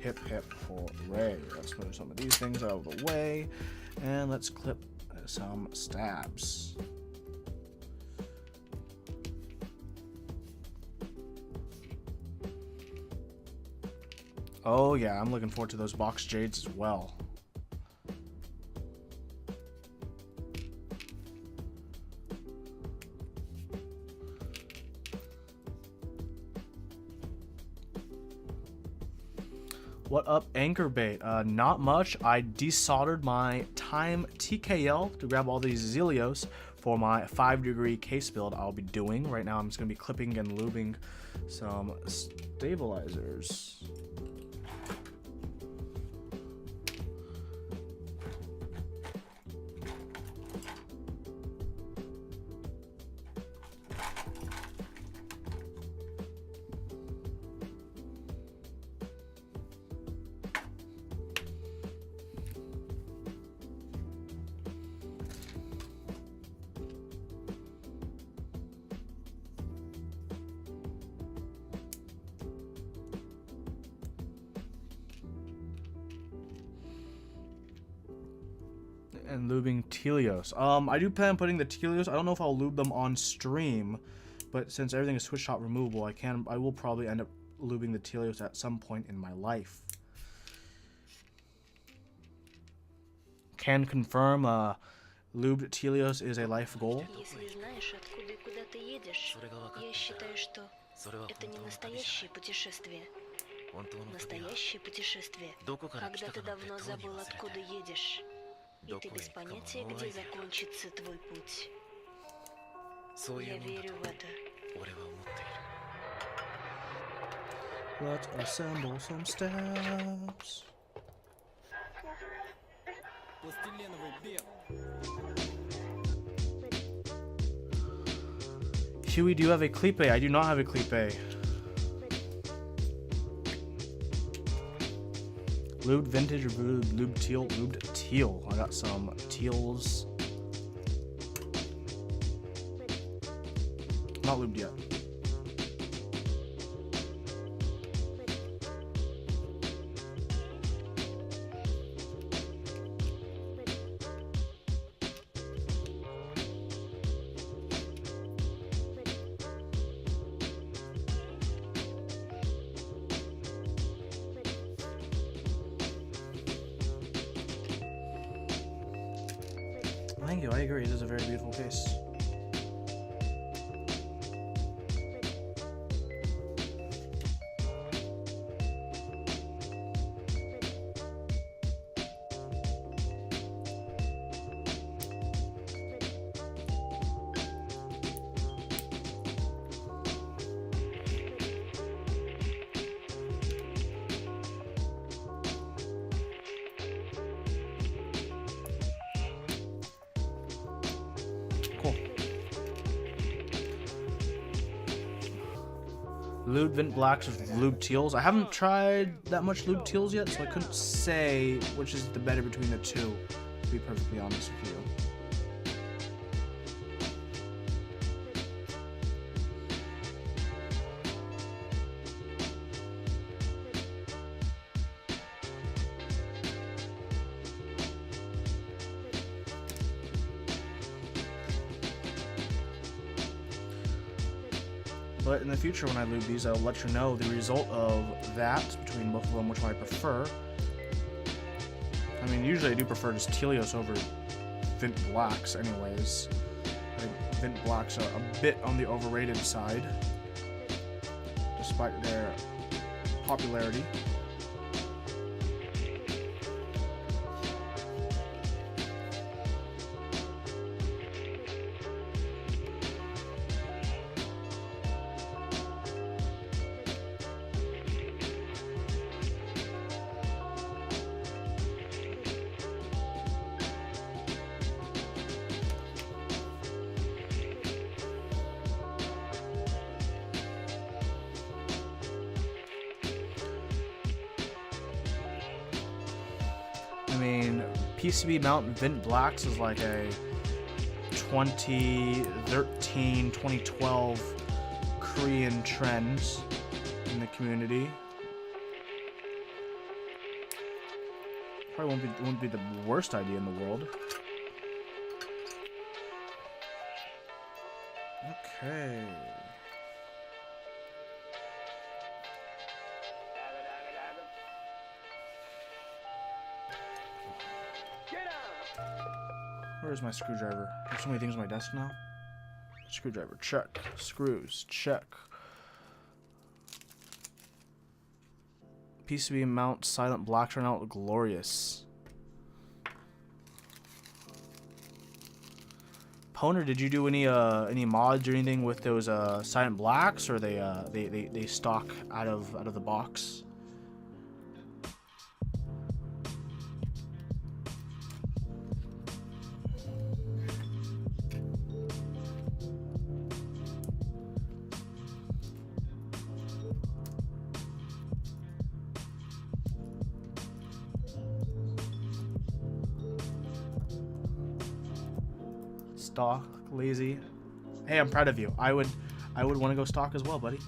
Hip hip hooray. Let's move some of these things out of the way and let's clip some stabs. Oh yeah, I'm looking forward to those box jades as well. What up, anchor bait? Not much. I desoldered my TIME TKL to grab all these Zelios for my 5-degree case build I'll be doing. Right now I'm just going to be clipping and lubing some stabilizers. And lubing Telios. I do plan on putting the Telios. I don't know if I'll lube them on stream, but since everything is switch shot removable, I will probably end up lubing the Telios at some point in my life. Can confirm lubed Telios is a life goal. И ты без понятия, где закончится твой путь. Я верю в это. Let's assemble some stabs. Huey, do you have a clipe? I do not have a clipe. Lubed vintage or lubed teal? Lubed teal. I got some teals. Not lubed yet. Thank you, I agree. This is a very beautiful case. Cool. Lubed Vint Blacks with lubed teals. I haven't tried that much lubed teals yet, so I couldn't say which is the better between the two, to be perfectly honest with you. But in the future, when I lube these, I'll let you know the result of that between both of them, which one I prefer. I mean, usually I do prefer just Telios over Vint Blacks anyways. I think Vint Blacks are a bit on the overrated side, despite their popularity. I mean, PCB mount Vint Blacks is like a 2013, 2012 Korean trend in the community. Probably won't be the worst idea in the world. Okay. Where's my screwdriver? There's so many things on my desk now. Screwdriver, check. Screws, check. PCB mount silent blacks are now glorious. Poner, did you do any mods or anything with those silent blacks, or they stock out of the box? Stock, lazy. Hey, I'm proud of you. I would want to go stock as well, buddy.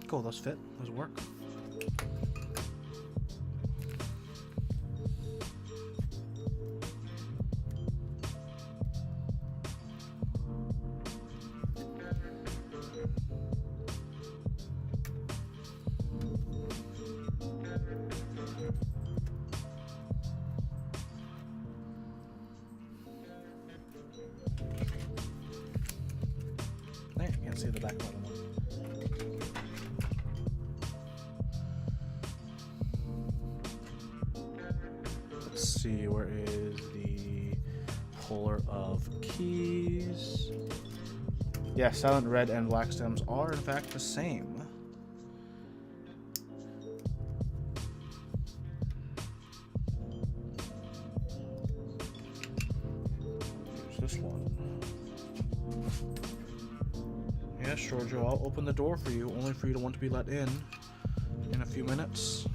Cool, those fit. Those work. I can't see the back button. Let's see, where is the puller of keys? Yeah, silent red and black stems are in fact the same. Here's this one. Yes, Giorgio, I'll open the door for you, only for you to want to be let in a few minutes.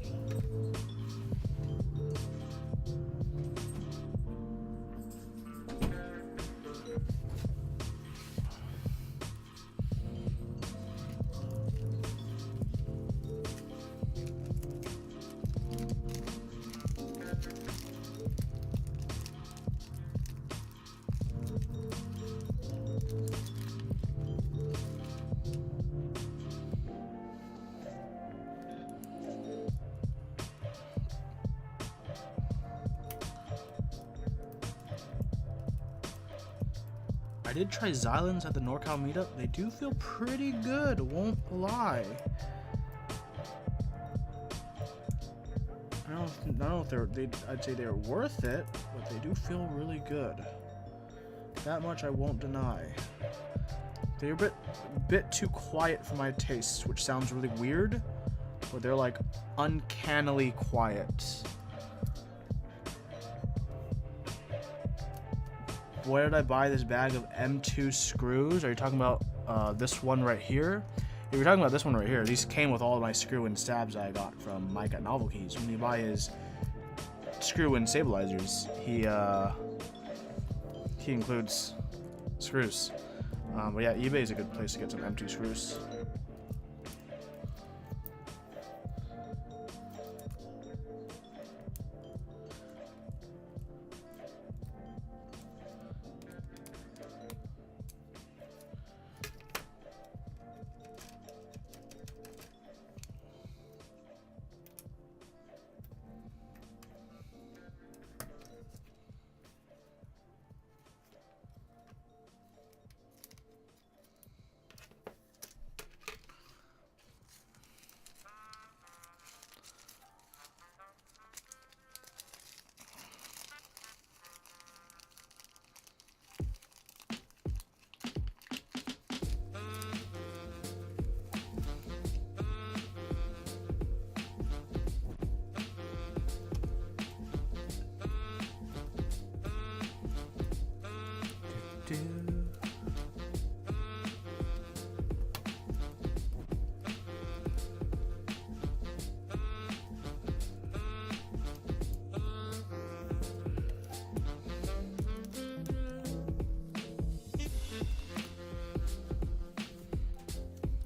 I did try Xylens at the NorCal meetup. They do feel pretty good, won't lie. I don't know if I'd say they're worth it, but they do feel really good. That much I won't deny. They're a bit too quiet for my tastes, which sounds really weird, but they're like uncannily quiet. Where did I buy this bag of M2 screws? Are you talking about this one right here? If you're talking about this one right here, these came with all of my screw and stabs I got from Mike at Novel Keys. When you buy his screw and stabilizers, he includes screws. But yeah, eBay is a good place to get some M2 screws.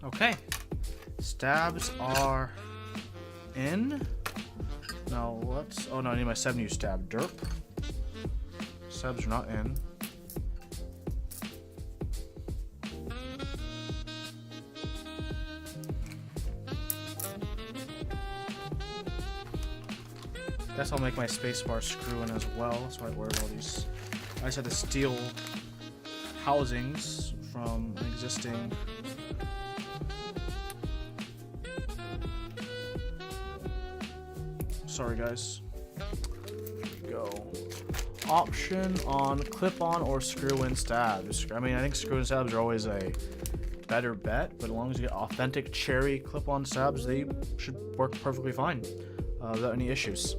Okay, stabs are in. Now let's. Oh no, I need my 7U stab. Derp. Stabs are not in. Guess I'll make my spacebar screw in as well. That's why I ordered all these. I just had to steal housings from an existing. Sorry guys. There we go. Option on clip-on or screw-in stabs. I mean, I think screw-in stabs are always a better bet, but as long as you get authentic cherry clip-on stabs, they should work perfectly fine without any issues.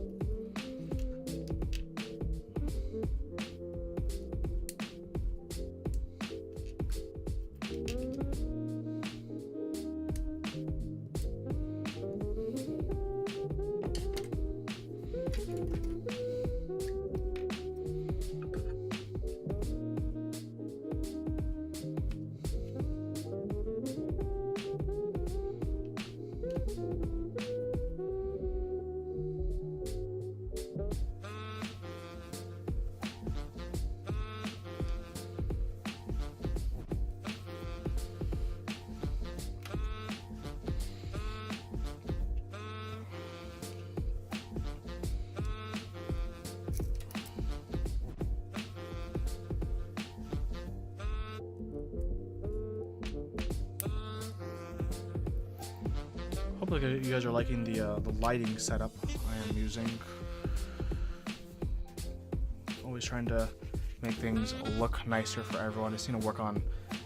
Hopefully you guys are liking the lighting setup I am using. Always trying to make things look nicer for everyone. I just need to work on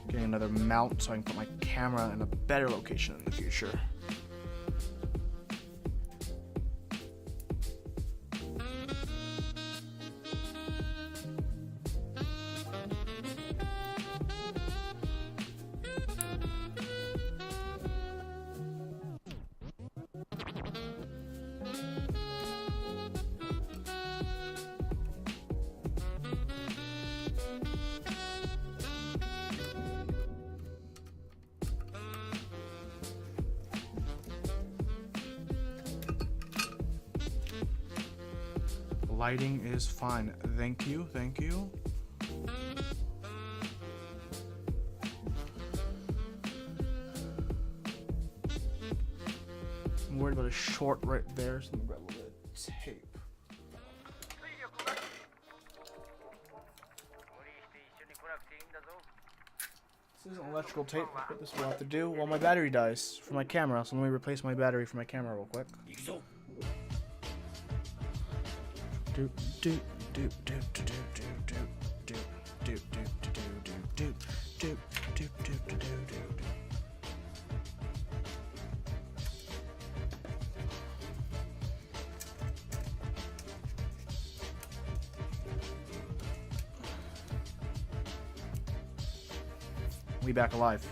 getting another mount so I can put my camera in a better location in the future. Lighting is fine. Thank you, thank you. I'm worried about a short right there, so let me grab a little bit of tape. This isn't electrical tape, but this will have to do while my battery dies for my camera, so let me replace my battery for my camera real quick. We back alive.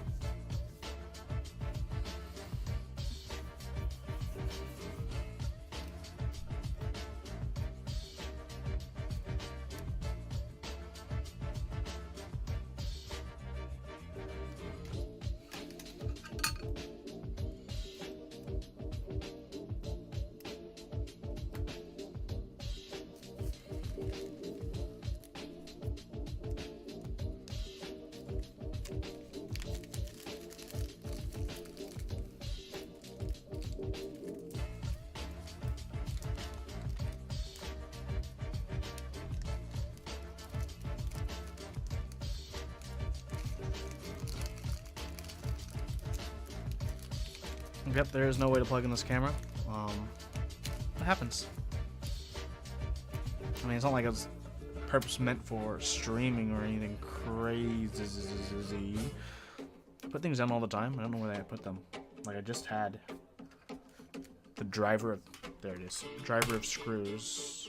Yep, there is no way to plug in this camera. It happens. I mean, it's not like it's purpose meant for streaming or anything crazy. I put things down all the time. I don't know where I put them. Like, I just had the driver of... There it is. Driver of screws.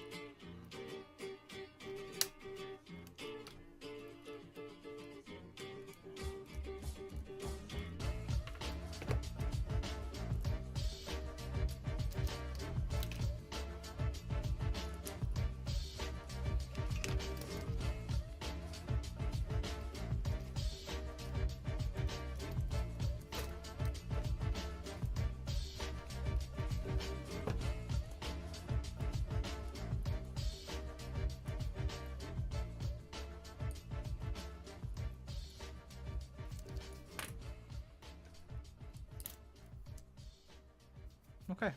Okay.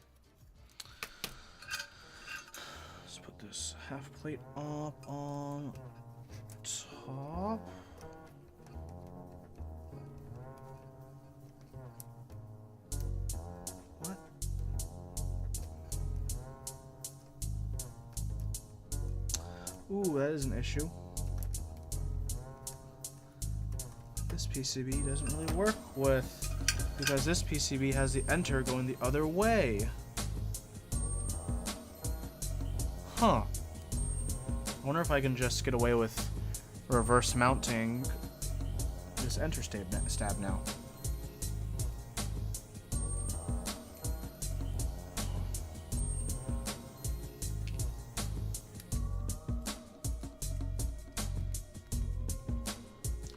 Let's put this half plate up on top. What? Ooh, that is an issue. This PCB doesn't really work with, because this PCB has the enter going the other way. Huh. I wonder if I can just get away with reverse mounting this enter stab now.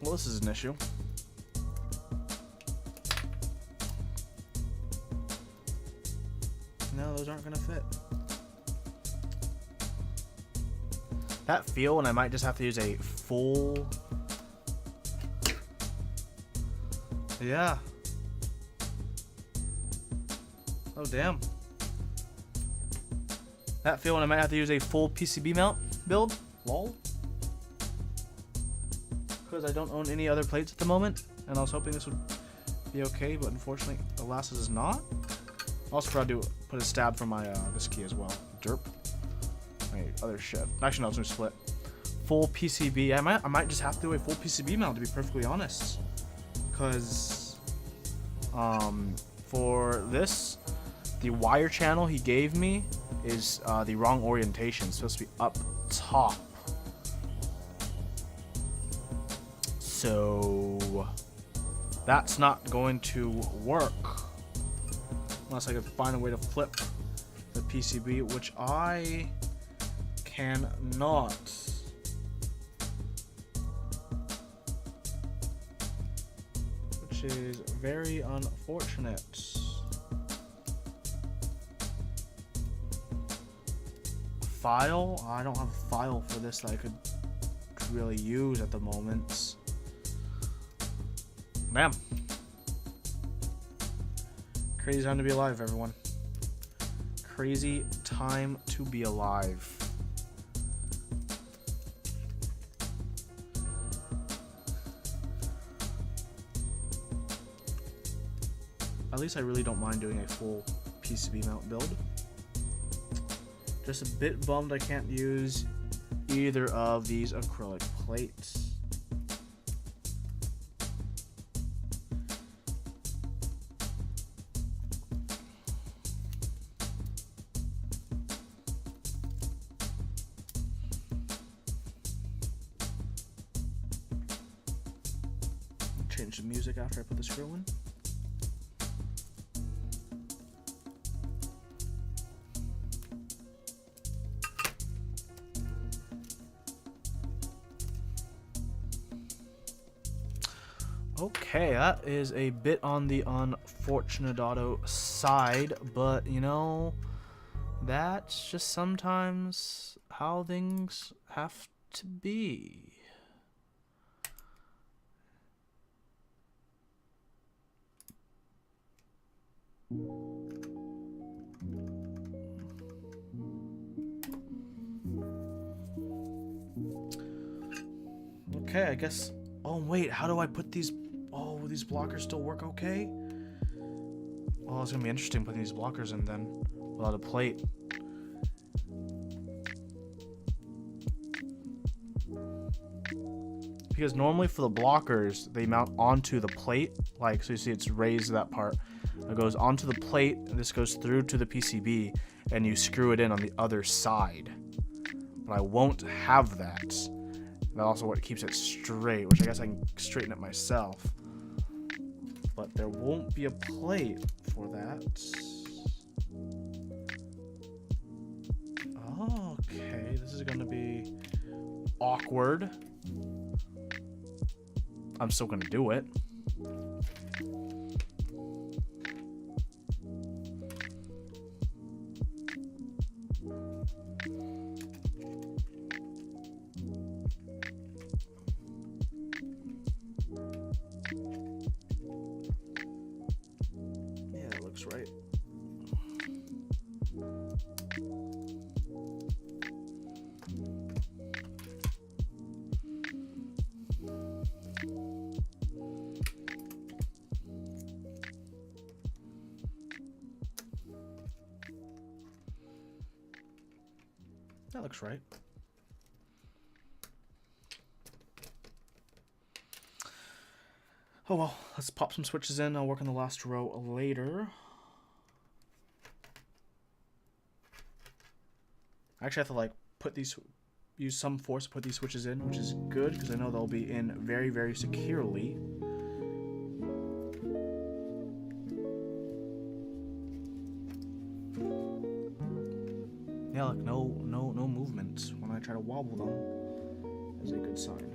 Well, this is an issue. No, those aren't gonna fit. That feel, and I might just have to use a full... Yeah. Oh, damn. That feel, and I might have to use a full PCB mount build. Lol. Because I don't own any other plates at the moment, and I was hoping this would be okay, but unfortunately, alas, it is not. Also forgot to put a stab for my this key as well. Derp. My other shit. Actually, no, it's gonna split. full PCB. I might just have to do a full PCB mount, to be perfectly honest. Because for this, the wire channel he gave me is the wrong orientation. It's supposed to be up top. So that's not going to work unless I can find a way to flip the PCB, which I cannot. Which is very unfortunate. File? I don't have a file for this that I could really use at the moment. Damn. Crazy time to be alive, everyone. Crazy time to be alive. At least I really don't mind doing a full PCB mount build. Just a bit bummed I can't use either of these acrylic plates. Change the music after I put the screw in. Okay, that is a bit on the unfortunate auto side, but you know, that's just sometimes how things have to be. Okay, I guess. Oh wait, how do I put these? Oh, will these blockers still work okay? Oh, it's gonna be interesting putting these blockers in then without a plate. Because normally for the blockers, they mount onto the plate. Like, so you see it's raised that part. It goes onto the plate, and this goes through to the PCB, and you screw it in on the other side. But I won't have that. That's also what keeps it straight, which I guess I can straighten it myself. But there won't be a plate for that. Okay, this is gonna be awkward. I'm still gonna do it. Yeah, that looks right. That looks right. Oh well, let's pop some switches in. I'll work on the last row later. I actually have to like put these, use some force to put these switches in, which is good because I know they'll be in very, very securely. Yeah, look, no movement when I try to wobble them. Is a good sign.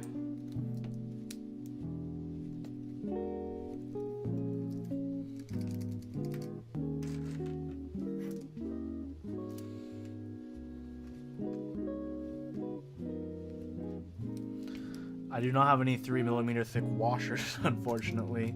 I do not have any 3mm thick washers, unfortunately.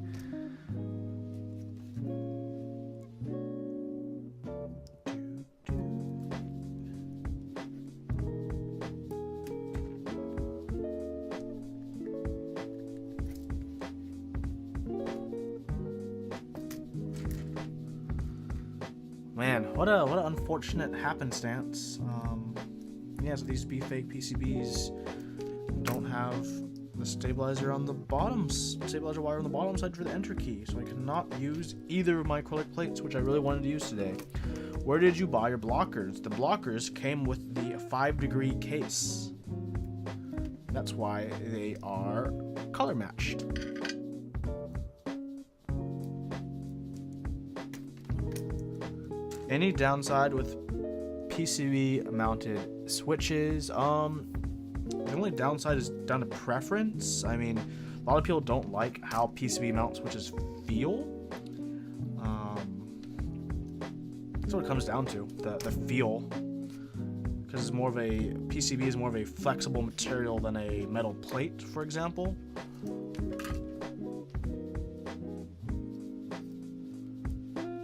Man, what an unfortunate happenstance. Yeah, so these fake PCBs don't have the stabilizer on the bottom, stabilizer wire on the bottom side for the enter key, so I cannot use either of my acrylic plates, which I really wanted to use today. Where did you buy your blockers? The blockers came with the 5-degree case. That's why they are color matched. Any downside with PCB mounted switches? The only downside is down to preference. I mean, a lot of people don't like how PCB mount switches feel. That's what it comes down to, the feel. Because it's more of a PCB is more of a flexible material than a metal plate, for example.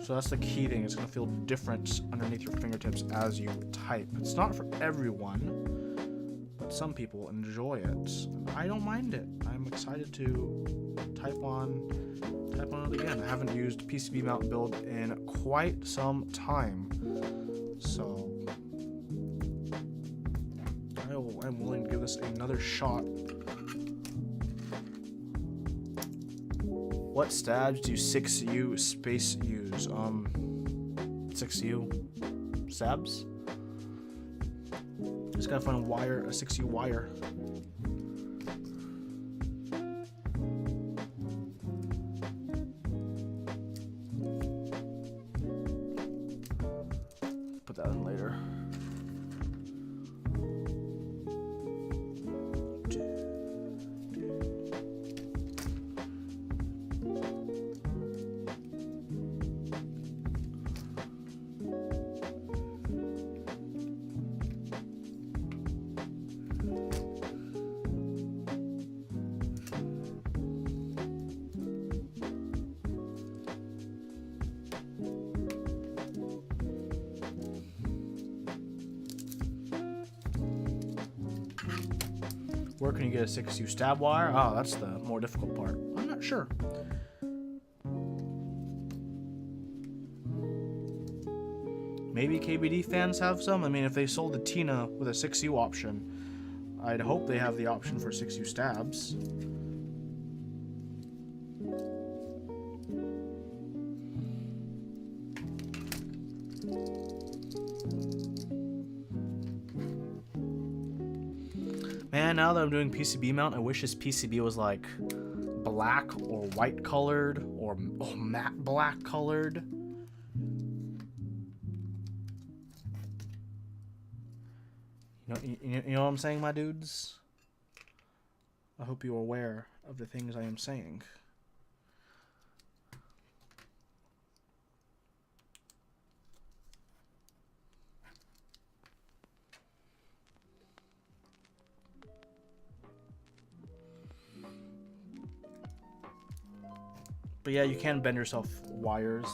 So that's the key thing. It's going to feel different underneath your fingertips as you type. It's not for everyone, but some people enjoy it. I don't mind it. I'm excited to type on it again. I haven't used PCB mount build in quite some time, so I'm willing to give this another shot. What stabs do 6U space use? 6U stabs? Just gotta find a 6U wire. Put that in later. Where can you get a 6U stab wire? Oh, that's the more difficult part. I'm not sure. Maybe KBD fans have some. I mean, if they sold the Tina with a 6U option, I'd hope they have the option for 6U stabs. Man, now that I'm doing PCB mount, I wish this PCB was like black or white colored or matte black colored. You know what I'm saying, my dudes? I hope you're aware of the things I am saying. But yeah, you can bend yourself wires.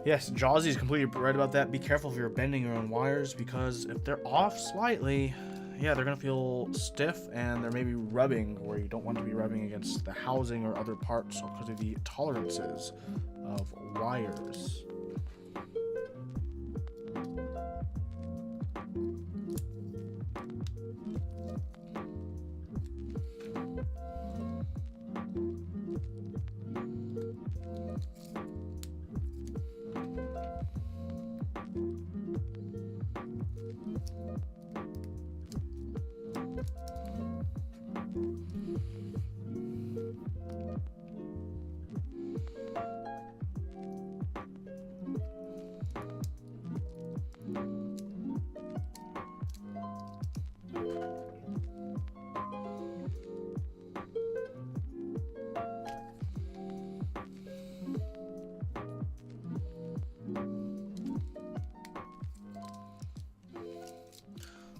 Yes, Jawsy's completely right about that. Be careful if you're bending your own wires, because if they're off slightly, yeah, they're going to feel stiff, and they're maybe rubbing where you don't want to be rubbing against the housing or other parts because of the tolerances of wires.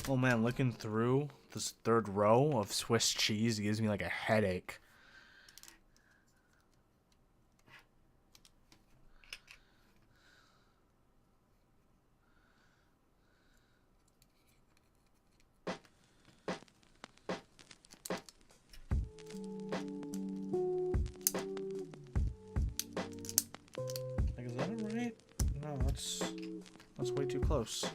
Oh man, looking through this third row of Swiss cheese gives me like a headache. Like, is that it right? No, that's way too close.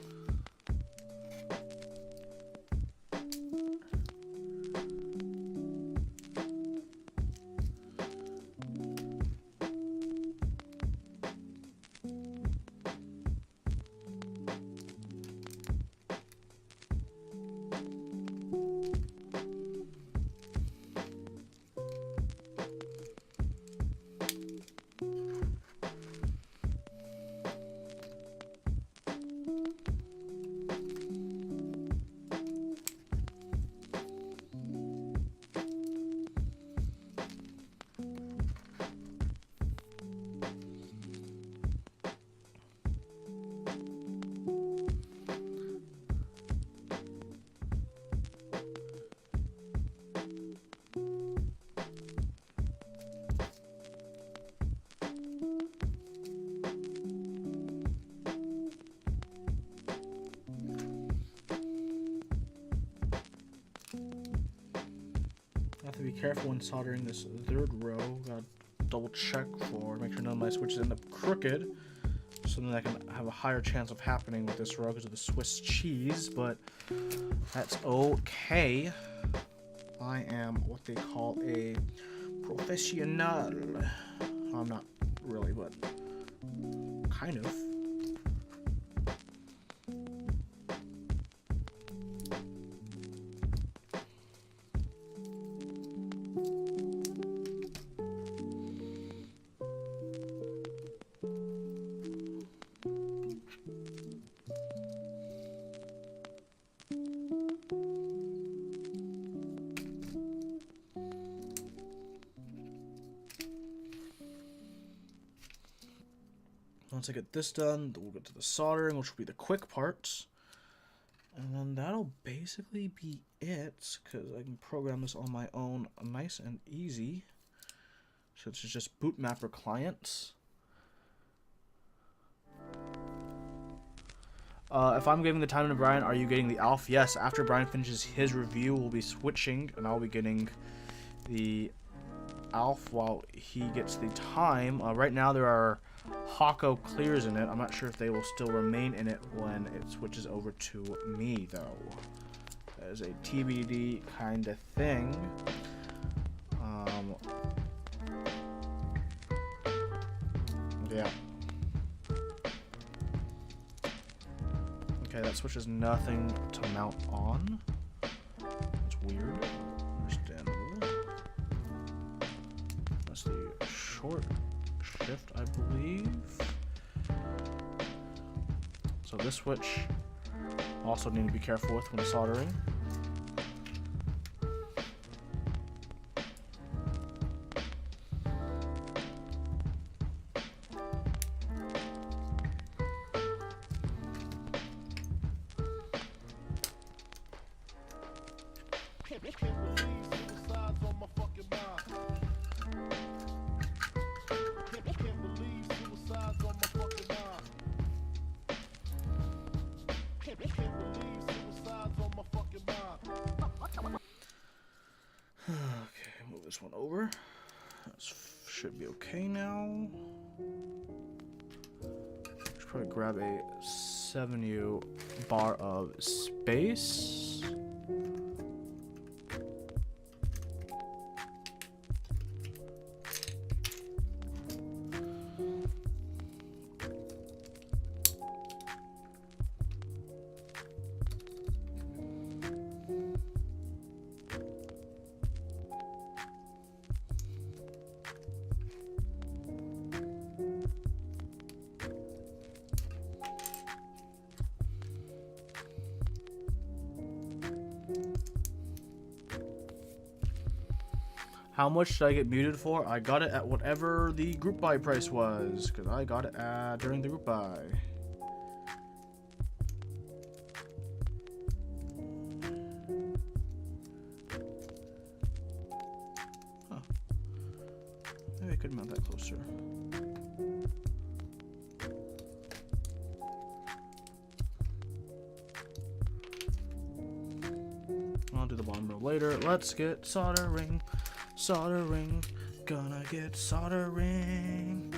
Have to be careful when soldering this third row. Gotta double check make sure none of my switches end up crooked. Something that can have a higher chance of happening with this row because of the Swiss cheese, but that's okay. I am what they call a professional. I'm not really, but kind of. Once I get this done, we'll get to the soldering, which will be the quick parts. And then that'll basically be it, because I can program this on my own nice and easy. So it's just boot mapper clients. If I'm giving the time to Brian, are you getting the ALF? Yes, after Brian finishes his review, we'll be switching, and I'll be getting the ALF while he gets the time. Right now there are Hako clears in it. I'm not sure if they will still remain in it when it switches over to me, though. That is a TBD kind of thing. Yeah. Okay, that switch is nothing to mount on. It's weird. Understandable. That's the short shift, I believe. So this switch also need to be careful with when soldering. Okay, move this one over. This should be okay now. Should probably grab a 7U bar of space. How much did I get muted for? I got it at whatever the group buy price was, because I got it during the group buy. could mount that closer. I'll do the bottom row later. Let's get soldering. Soldering. Gonna get soldering.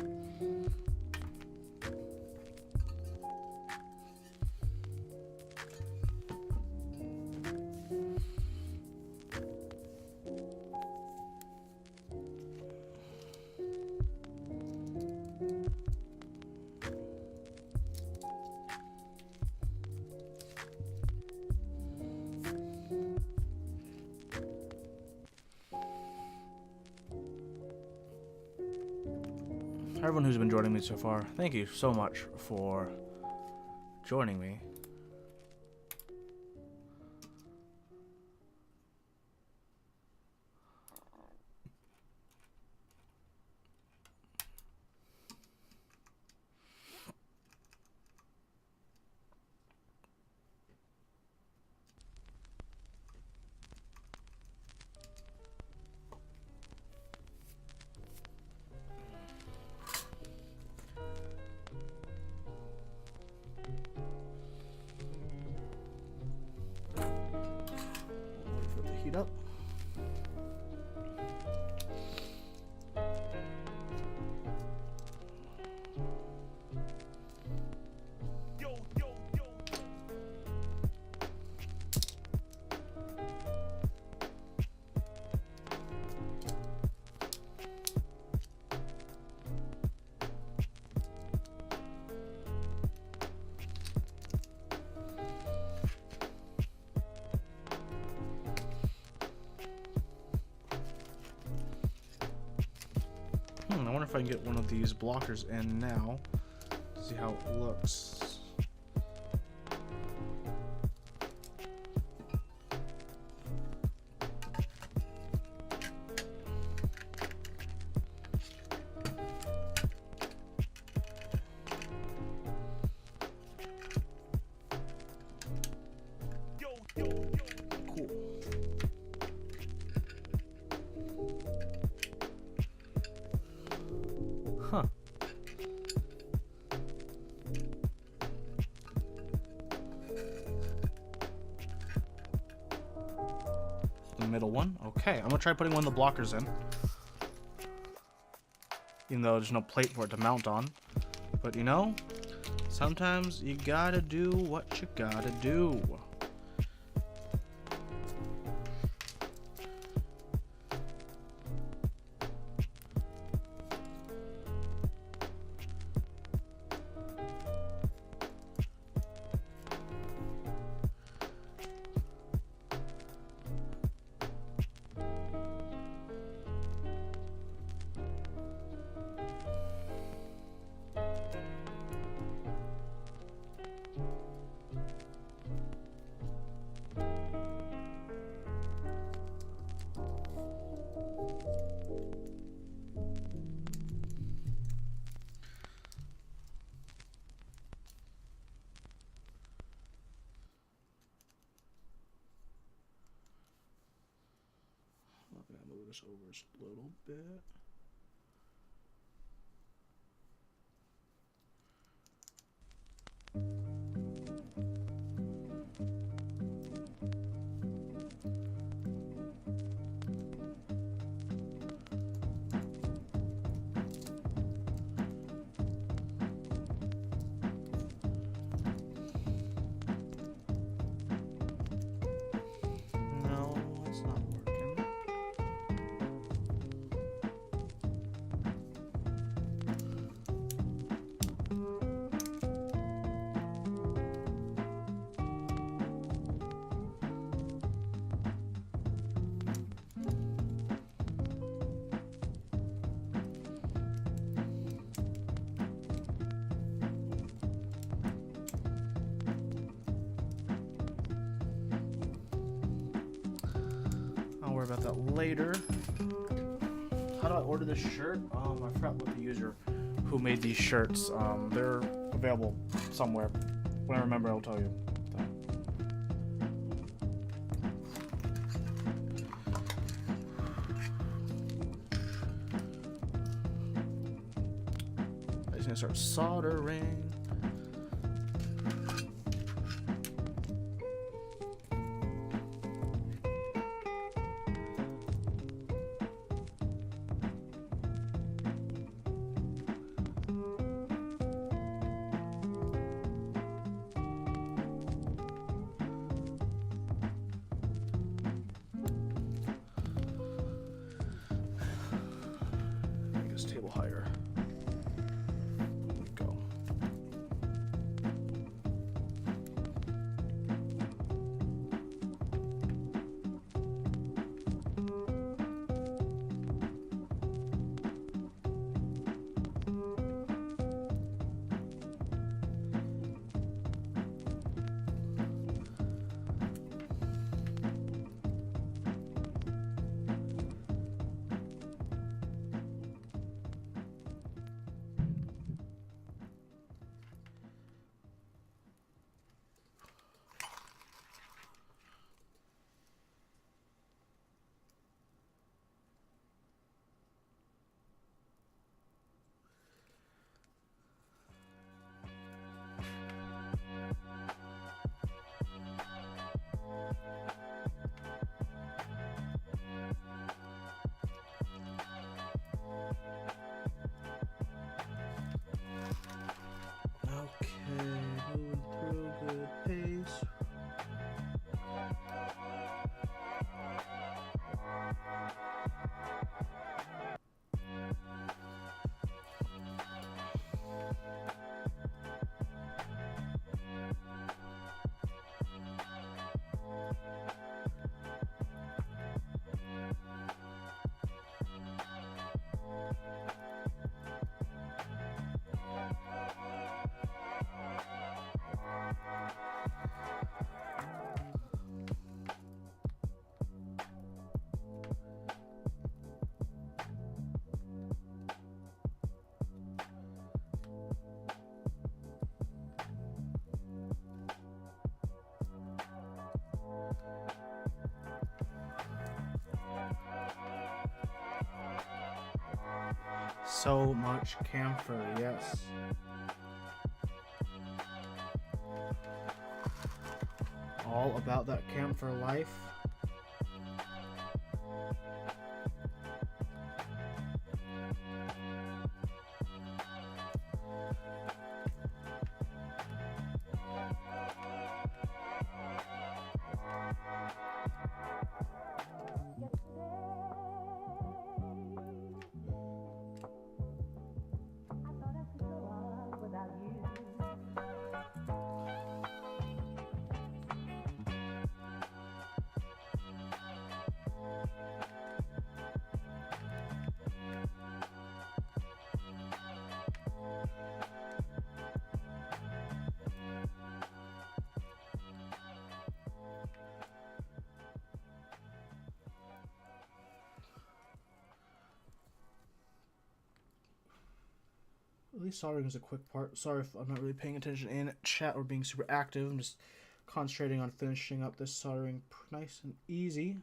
Everyone who's been joining me so far, thank you so much for joining me. Wait for it to heat up. I wonder if I can get one of these blockers in now. See how it looks. Cool. Huh. The middle one. Okay, I'm gonna try putting one of the blockers in. Even though there's no plate for it to mount on. But you know, sometimes you gotta do what you gotta do. I'm gonna move this over just a little bit. No, it's not working. I'll worry about that later. How do I order this shirt? I forgot what the user who made these shirts. They're available somewhere. When I remember, I'll tell you. gonna start soldering. Make this table higher. There we go. Okay, moving through, good pace. So much camphor, yes. All about that camphor life. At least soldering is a quick part. Sorry if I'm not really paying attention in chat or being super active. I'm just concentrating on finishing up this soldering nice and easy.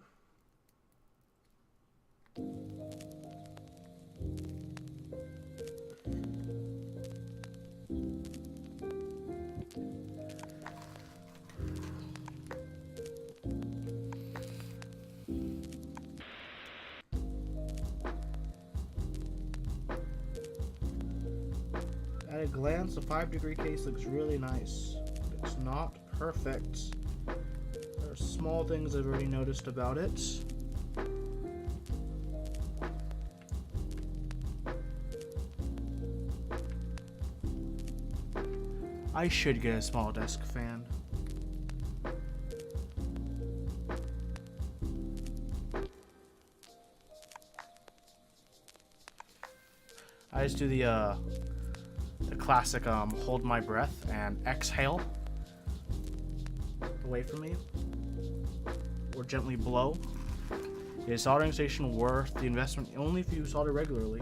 At a glance, the 5-degree case looks really nice, but it's not perfect. There are small things I've already noticed about it. I should get a small desk fan. I just do the classic hold my breath and exhale away from me, or gently blow. Is a soldering station worth the investment only if you solder regularly?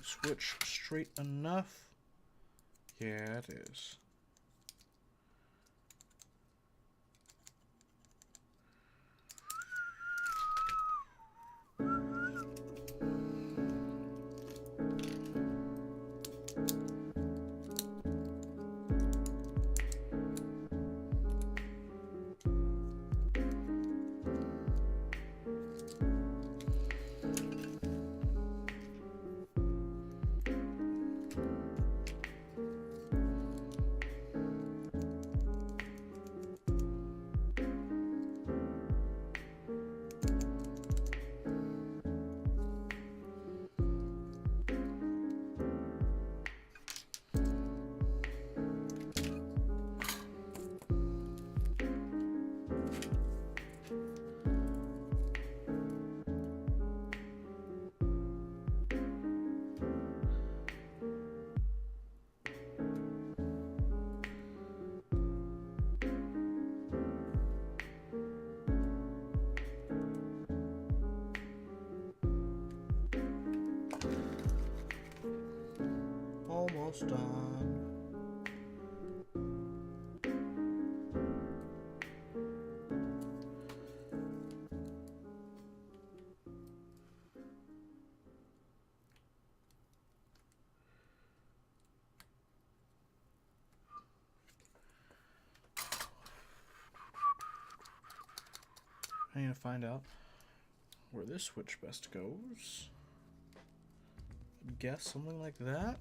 switch straight enough? Yeah, it is. Almost done. I need to find out where this switch best goes. I'd guess something like that.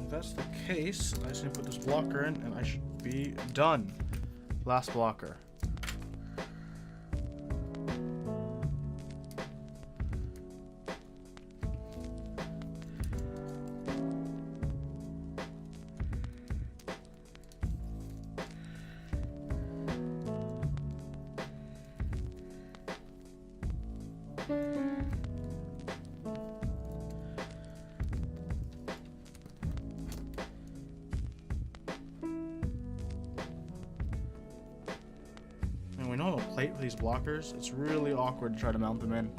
If that's the case, I just need to put this blocker in and I should be done. Last blocker. We don't have a plate for these blockers. It's really awkward to try to mount them in.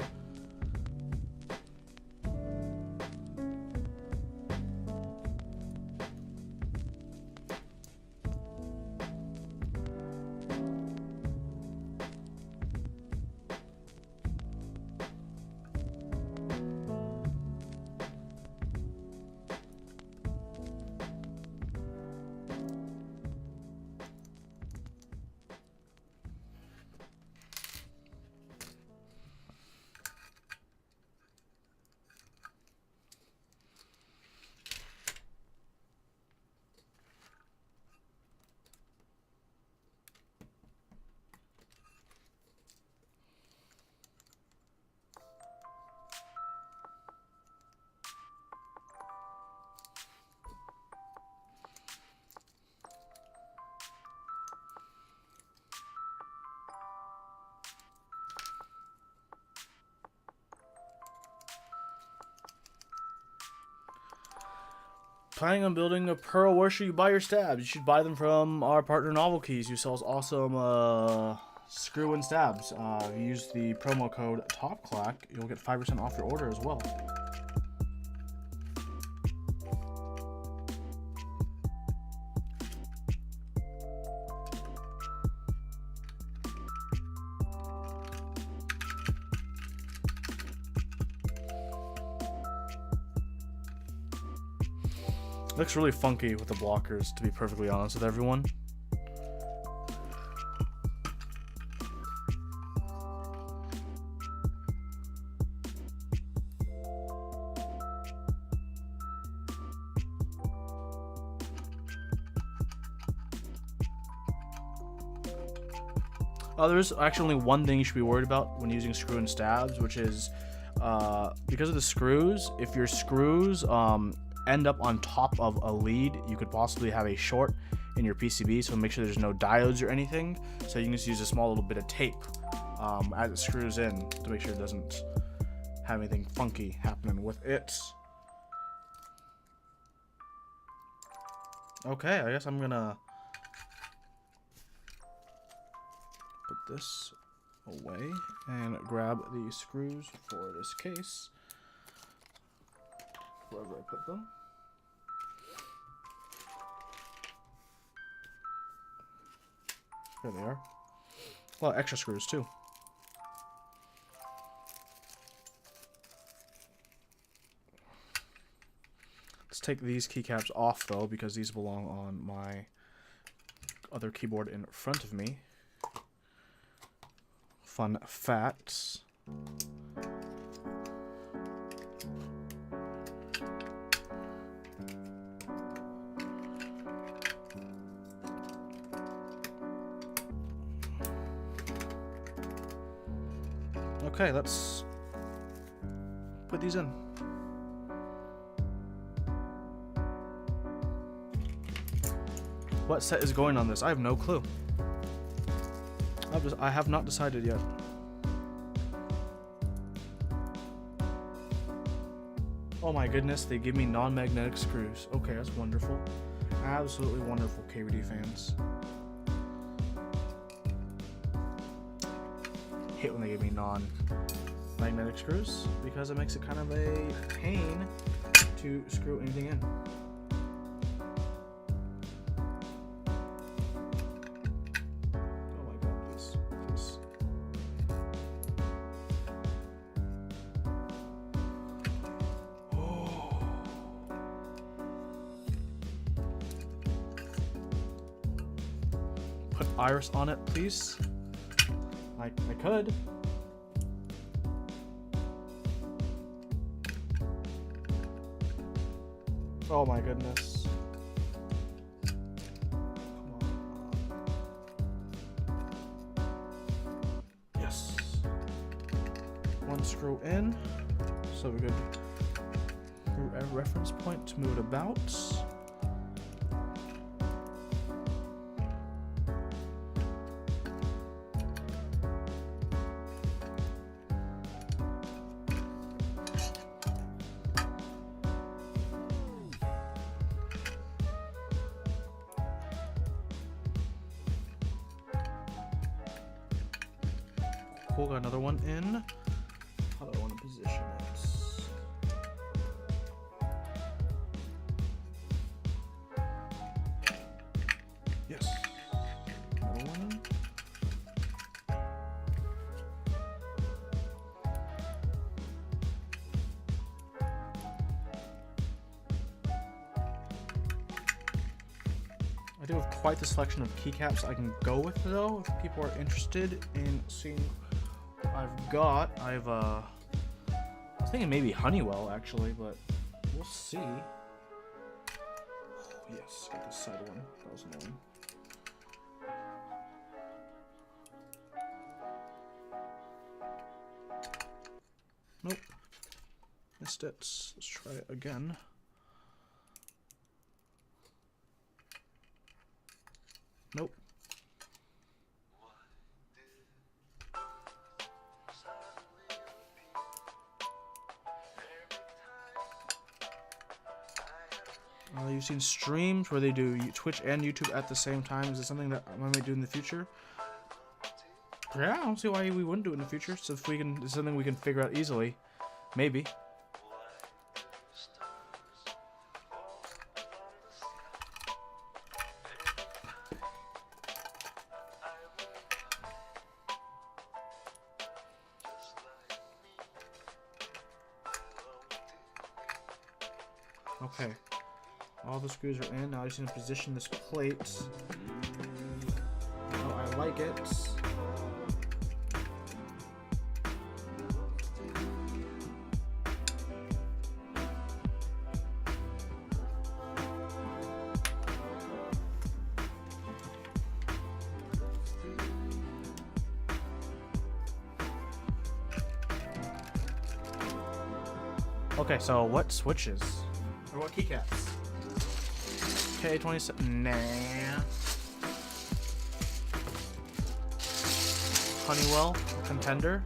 Planning on building a pearl? Where should you buy your stabs? You should buy them from our partner Novel Keys, who sells awesome screw and stabs. If you use the promo code TOPCLACK, you'll get 5% off your order as well. Looks really funky with the blockers, to be perfectly honest with everyone. There's actually only one thing you should be worried about when using screw and stabs, which is because of the screws. If your screws end up on top of a lead, you could possibly have a short in your PCB, so make sure there's no diodes or anything. So you can just use a small little bit of tape as it screws in to make sure it doesn't have anything funky happening with it. Okay, I guess I'm gonna put this away and grab the screws for this case. Wherever I put them. There they are. A lot of extra screws too. Let's take these keycaps off though, because these belong on my other keyboard in front of me. Fun facts. Okay, let's put these in. What set is going on this? I have no clue. I have not decided yet. Oh my goodness, they give me non-magnetic screws. Okay, that's wonderful. Absolutely wonderful, KVD fans. Hate when they give me non-magnetic screws because it makes it kind of a pain to screw anything in. Oh my god, please. Oh. Put iris on it, please. I could. Oh my goodness. Come on. Yes. One screw in. So we could do a reference point to move it about. Cool, got another one in. How do I want to position it? Yes. Another one in. I do have quite the selection of keycaps I can go with though, if people are interested in seeing I've got. I was thinking maybe Honeywell actually, but we'll see. Oh, yes, got this side one. That was annoying. Nope. Missed it. Let's try it again. Nope. You've seen streams where they do Twitch and YouTube at the same time. Is it something that I might do in the future? Yeah, I don't see why we wouldn't do it in the future. So if we can, it's something we can figure out easily. Maybe. Okay. All the screws are in. Now I just need to position this plate. Oh, I like it. Okay, so what switches? Or what keycaps? K27. Nah. Honeywell, contender.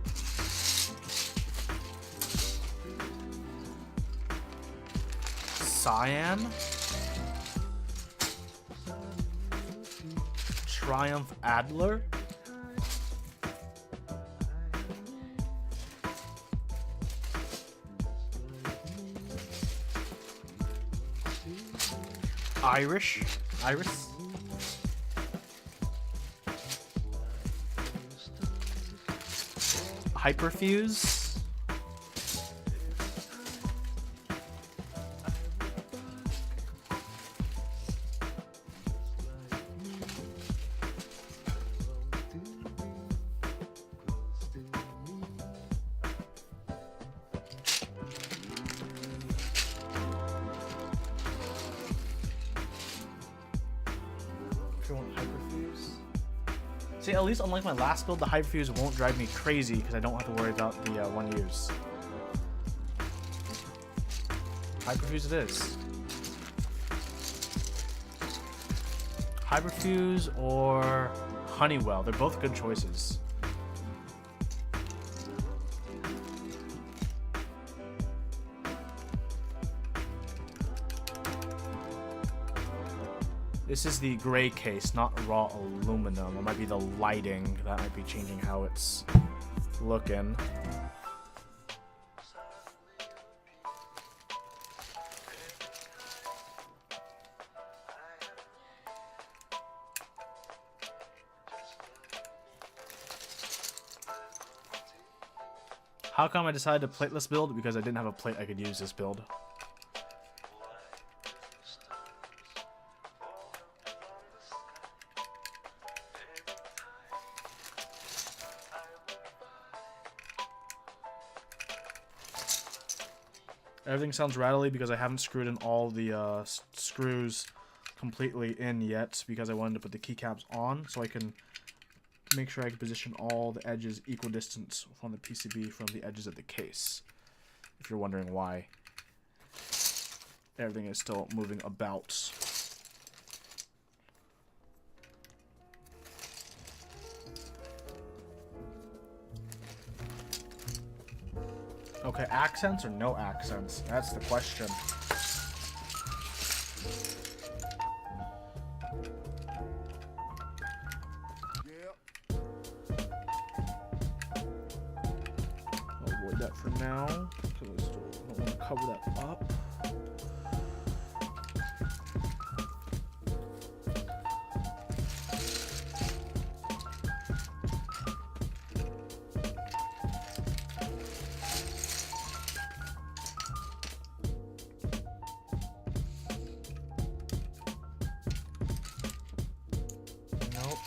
Cyan. Triumph Adler. Iris. Hyperfuse. Hyperfuse. See, at least unlike my last build, the Hyperfuse won't drive me crazy because I don't have to worry about the one use. Hyperfuse it is. Hyperfuse or Honeywell. They're both good choices. This is the gray case, not raw aluminum. It might be the lighting that might be changing how it's looking. How come I decided to plateless build? Because I didn't have a plate I could use this build. Everything sounds rattly because I haven't screwed in all the screws completely in yet because I wanted to put the keycaps on so I can make sure I can position all the edges equal distance from the PCB from the edges of the case. If you're wondering why everything is still moving about. Okay, accents or no accents? That's the question. I'll avoid that for now, because I still don't want to cover that up.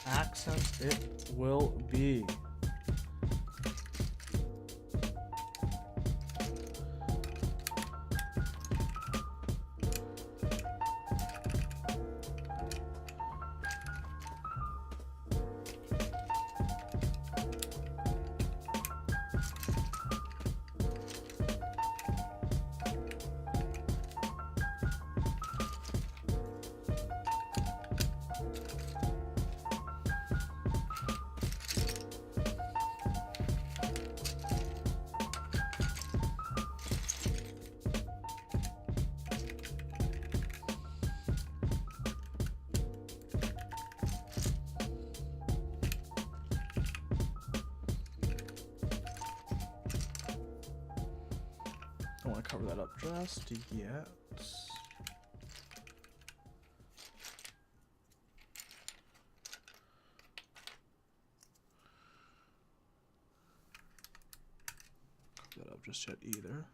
Accents it will be. Don't want to cover that up just yet. Cover that up just yet either.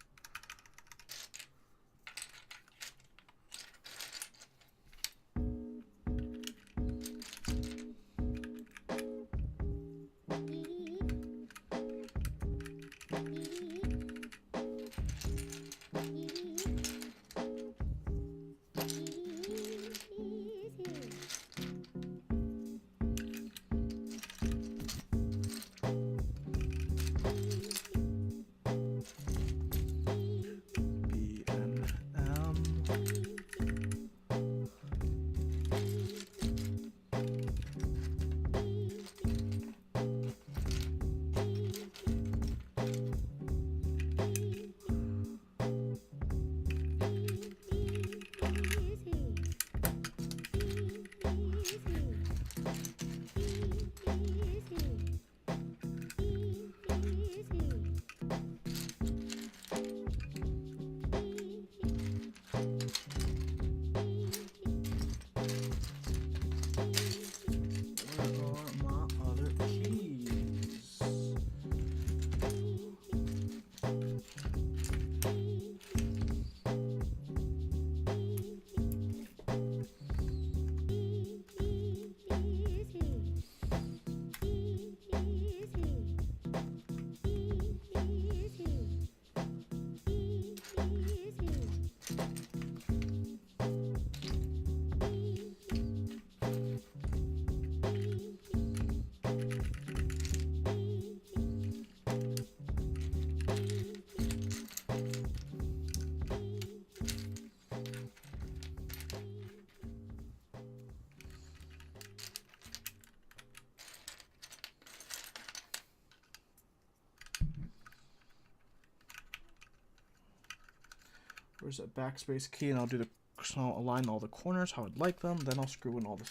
Where's that backspace key? And I'll do the, so I'll align all the corners how I'd like them. Then I'll screw in all the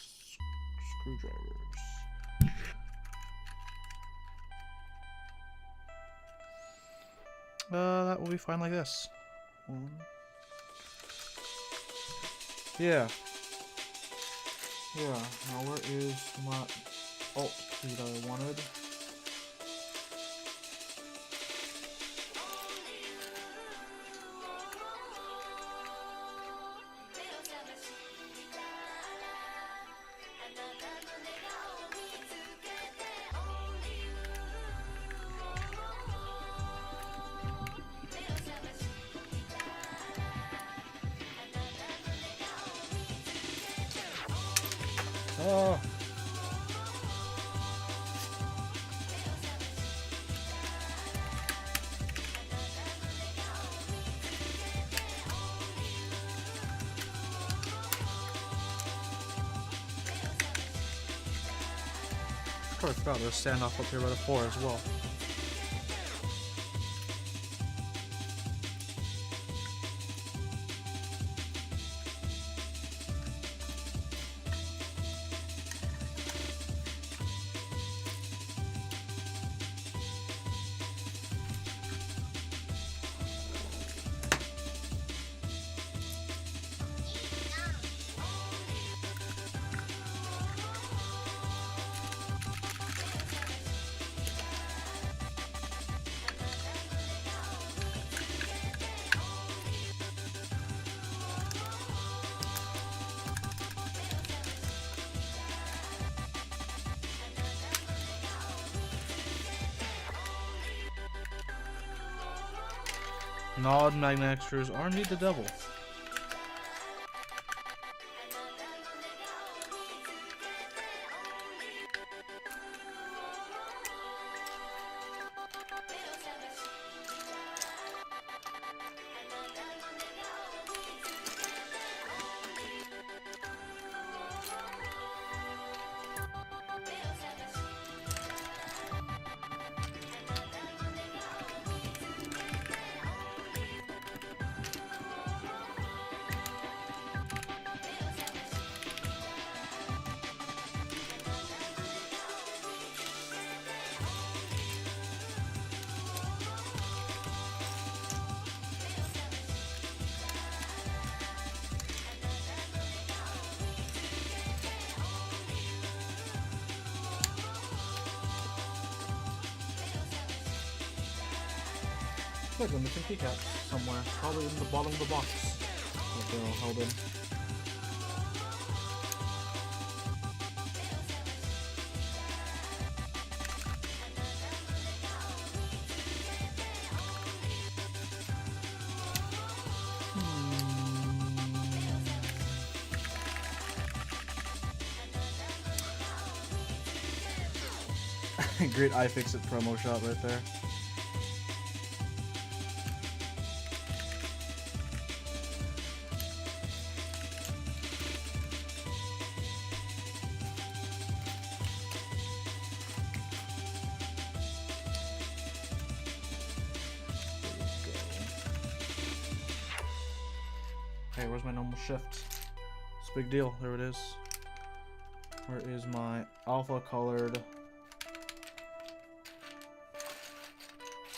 screwdrivers. That will be fine like this. One. Yeah. Yeah. Now where is my alt key that I wanted? Oh. I forgot there's a standoff up here by the 4 as well. Nod magnetic screws are indeed the devil. Look, I'm missing keycaps somewhere. Probably in the bottom of the box. That they're all held in. Great iFixit promo shot right there. Hey, where's my normal shift? It's a big deal. There it is. Where is my alpha colored?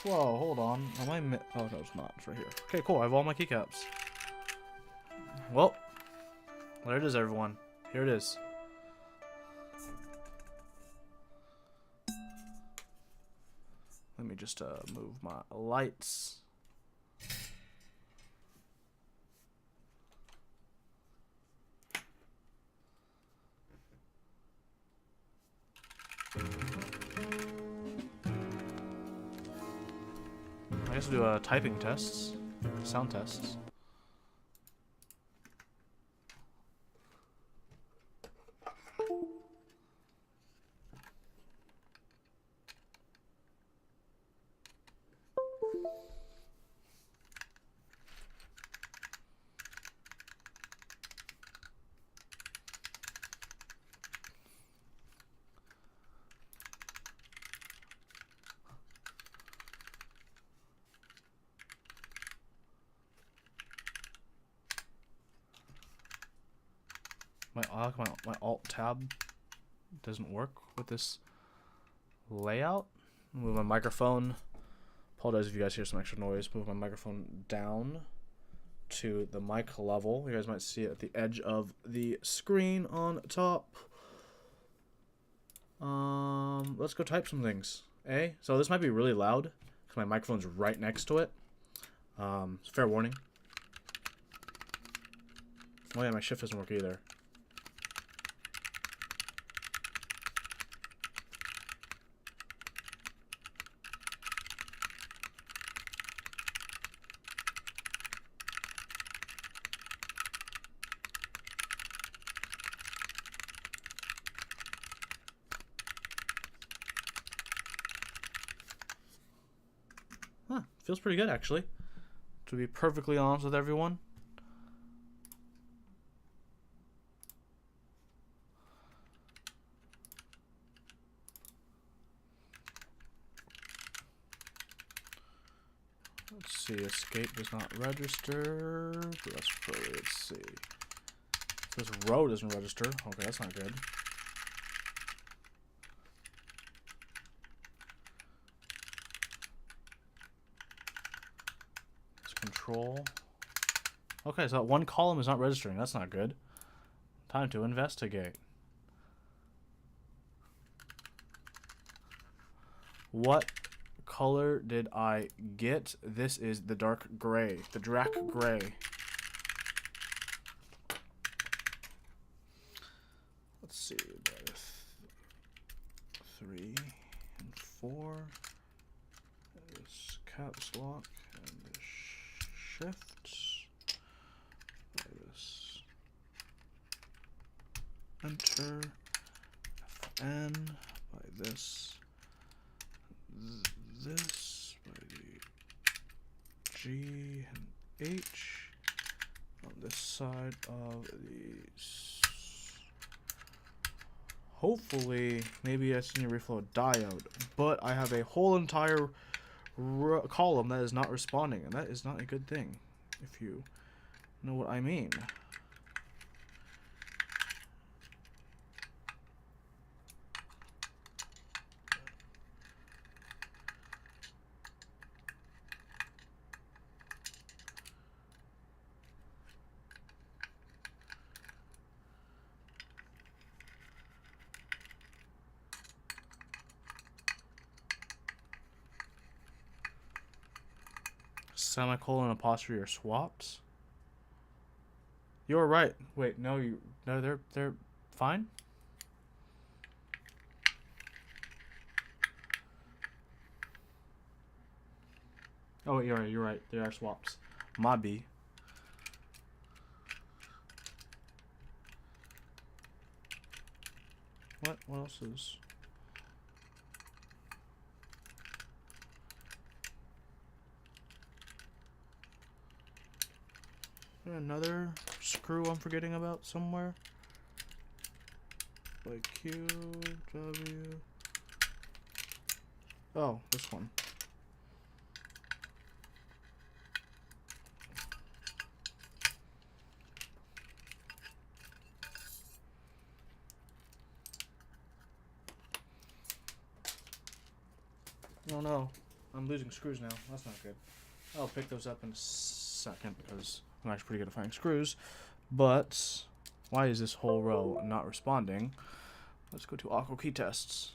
Whoa, hold on. Am I oh, no, it's not. It's right here. Okay, cool. I have all my keycaps. Well, there it is, everyone. Here it is. Let me just move my lights. I guess we'll do typing tests, sound tests. My Alt tab doesn't work with this layout. Move my microphone. Apologize if you guys hear some extra noise. Move my microphone down to the mic level. You guys might see it at the edge of the screen on top. Let's go type some things. So this might be really loud because my microphone's right next to it. Fair warning. Oh yeah, my shift doesn't work either. Huh, feels pretty good actually. To be perfectly honest with everyone. Let's see, escape does not register. Let's see. This row doesn't register. Okay, that's not good. Control. Okay, so one column is not registering. That's not good. Time to investigate. What color did I get? This is the dark gray. The Drac gray. Let's see. 3 and 4. This caps lock. Shift, this, enter, Fn, by this by the G and H, on this side of these. Hopefully, maybe I see a reflow diode, but I have a whole entire column that is not responding, and that is not a good thing, if you know what I mean. Semicolon apostrophe are swaps. You're right. Wait, no, they're fine. Oh, wait, you're right. They are swaps. My B. What else is? Another screw I'm forgetting about somewhere. Like Q, W. Oh, this one. Oh no, I'm losing screws now. That's not good. I'll pick those up in a second because I'm actually pretty good at finding screws. But why is this whole row not responding? Let's go to Aqua key tests.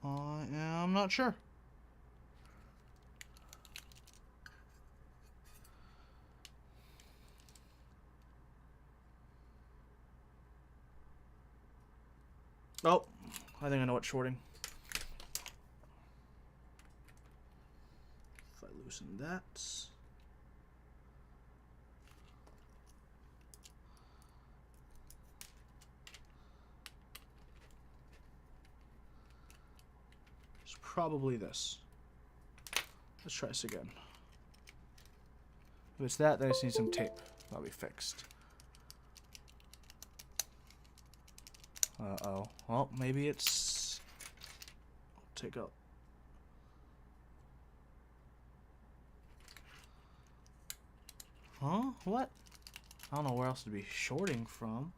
I'm not sure. Oh, I think I know what's shorting. If I loosen that. It's probably this. Let's try this again. If it's that, then I just need some tape. That'll be fixed. Uh-oh. Well, maybe it's... Take out... Huh? What? I don't know where else to be shorting from.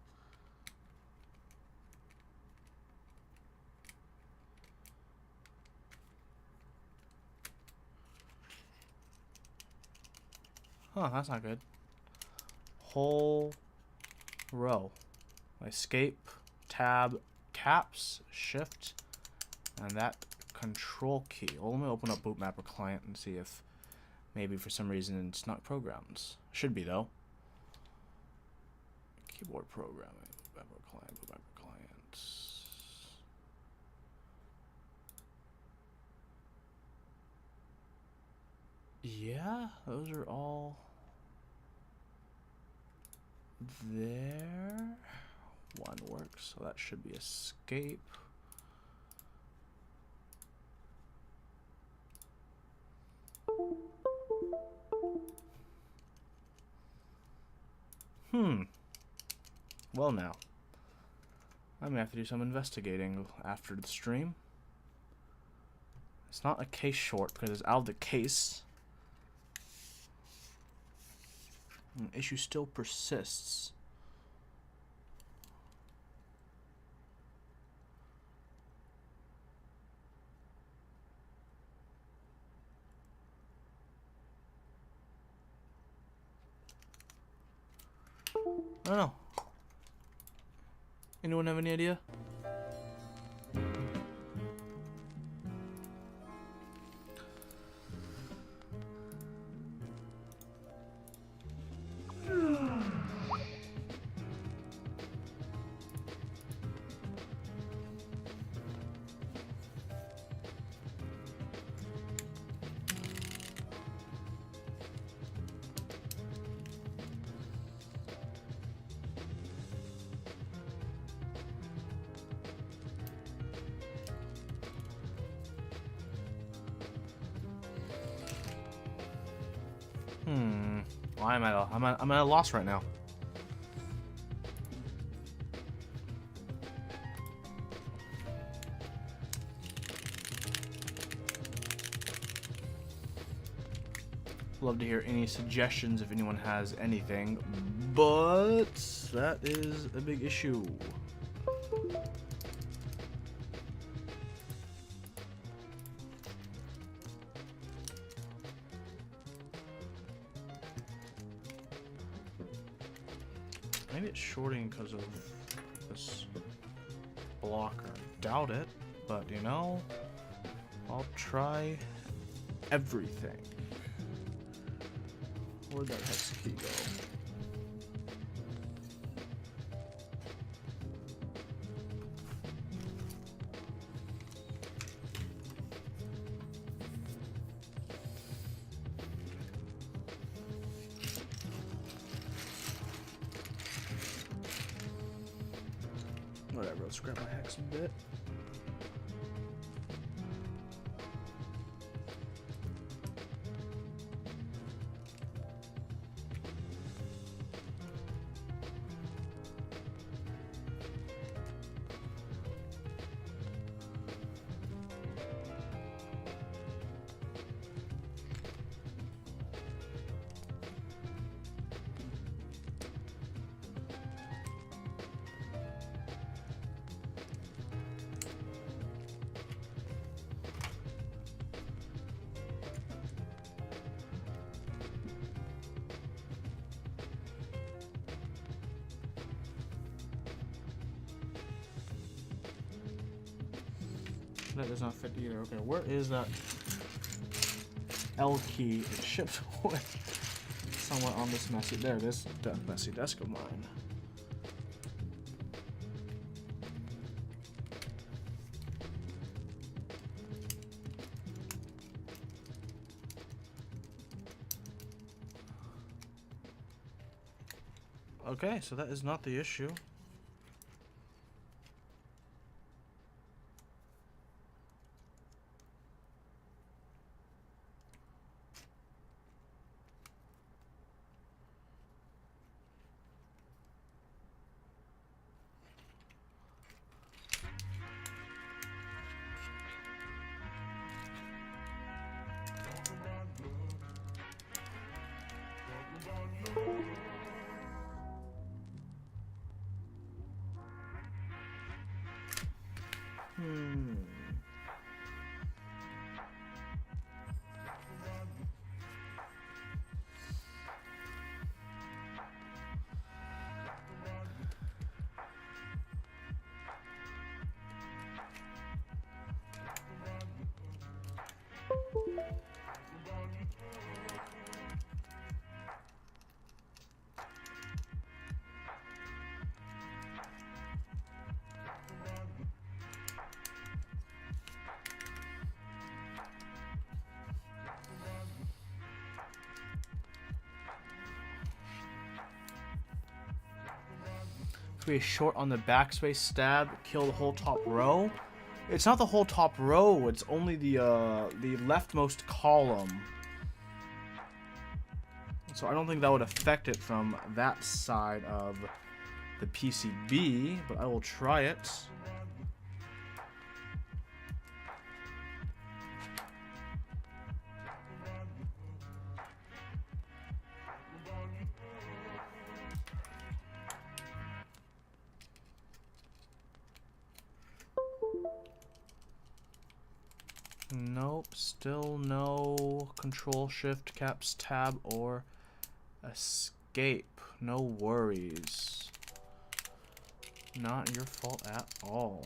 Huh, that's not good. Whole row. Escape, tab, caps, shift, and that control key. Well, let me open up Bootmapper client and see if maybe for some reason it's not programmed. Should be though. Keyboard programming, Bootmapper client, Bootmapper client. Yeah, those are all there. One works, so that should be escape. Well now, I'm gonna have to do some investigating after the stream. It's not a case short because it's out of the case. The issue still persists. I don't know. Anyone have any idea? Well, I'm at a loss right now. Love to hear any suggestions if anyone has anything, but that is a big issue. Maybe it's shorting because of this blocker. Doubt it, but you know, I'll try everything. Where'd that hex key go? Whatever, let's grab my hex a bit. That does not fit either. Okay, where is that L key? It shipped away somewhere on this messy. There it is. That messy desk of mine. Okay, so that is not the issue. backspace short on the backspace stab, kill the whole top row. It's not the whole top row, it's only the leftmost column. So I don't think that would affect it from that side of the PCB, but I will try it. Nope, still no control shift caps tab or escape. No worries. Not your fault at all.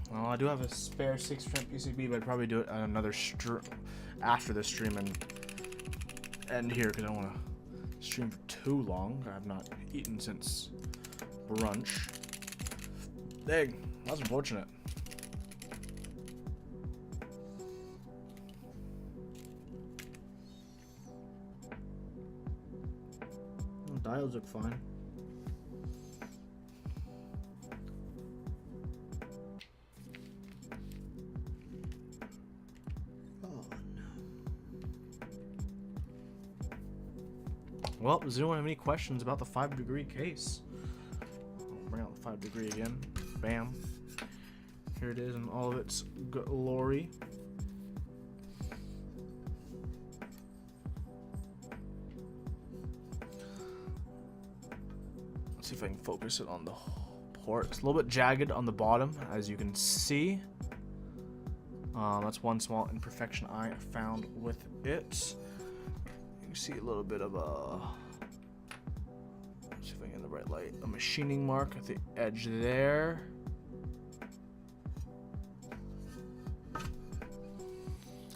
Well, I do have a spare 6% PCB, but I'd probably do it on another after the stream and end here because I don't want to stream for too long. I've not eaten since brunch. Dang, that's unfortunate. Dials look fine. Well, does anyone have any questions about the 5-degree case? I'll bring out the 5-degree again. Bam. Here it is in all of its glory. Let's see if I can focus it on the port. It's a little bit jagged on the bottom, as you can see. That's one small imperfection I found with it. You see a little bit of a, let's see if I can get the right light, a machining mark at the edge there.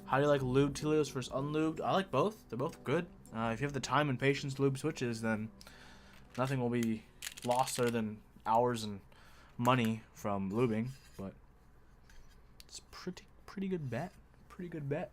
How do you like lubed Telios versus unlubed? I like both. They're both good. If you have the time and patience to lube switches, then nothing will be lost other than hours and money from lubing. But it's pretty good bet. Pretty good bet.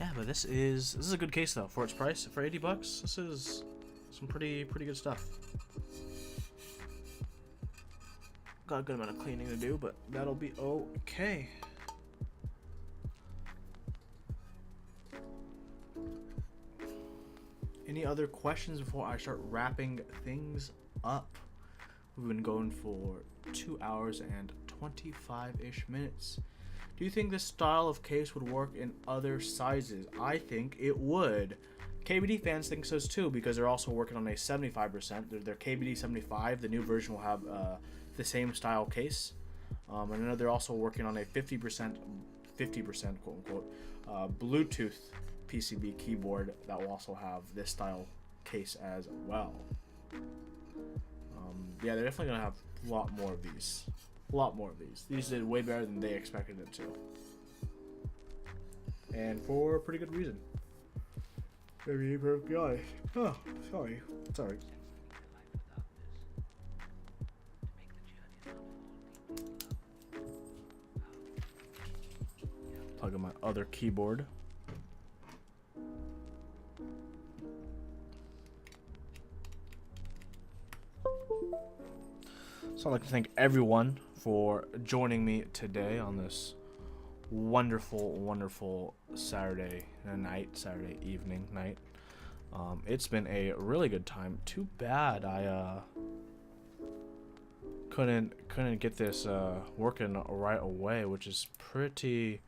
Yeah, but this is a good case though for its price. For $80, this is some pretty good stuff. Got a good amount of cleaning to do, but that'll be okay. Any other questions before I start wrapping things up? We've been going for 2 hours and 25-ish minutes. Do you think this style of case would work in other sizes? I think it would. KBD fans think so too, because they're also working on a 75%. Their KBD 75, the new version will have the same style case. And I know they're also working on a 50% quote unquote, Bluetooth PCB keyboard that will also have this style case as well. Yeah, they're definitely gonna have a lot more of these. A lot more of these. These did way better than they expected it to. And for a pretty good reason. Maybe you broke the eye. Oh, sorry. Sorry. Plug in my other keyboard. So I'd like to thank everyone for joining me today on this wonderful, wonderful Saturday evening, night. It's been a really good time. Too bad I couldn't get this working right away, which is pretty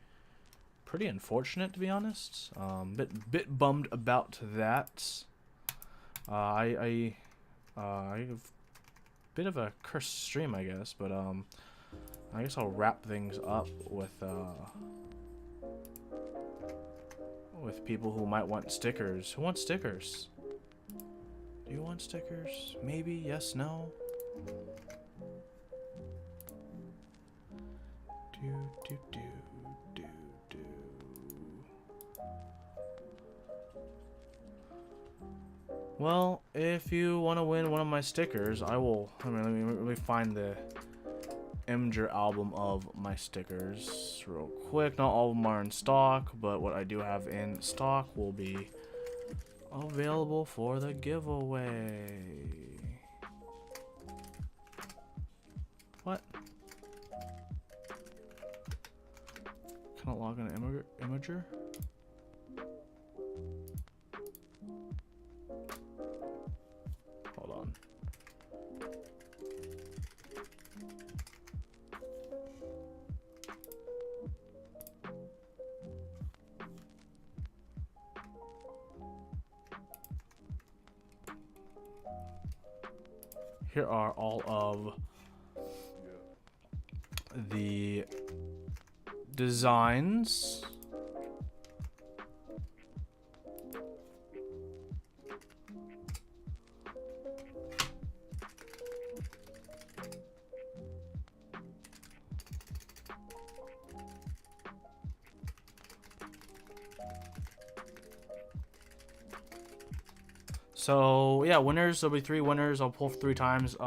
unfortunate, to be honest. Bit bummed about that. I have a bit of a cursed stream, I guess, but I guess I'll wrap things up with people who might want stickers. Who wants stickers? Do you want stickers? Maybe, yes, no. Well, if you want to win one of my stickers, I will. I mean, let me find the Imgur album of my stickers real quick. Not all of them are in stock, but what I do have in stock will be available for the giveaway. What? Can I log in Imgur? Hold on. Here are all of the designs. So yeah, winners. There'll be 3 winners. I'll pull 3 times.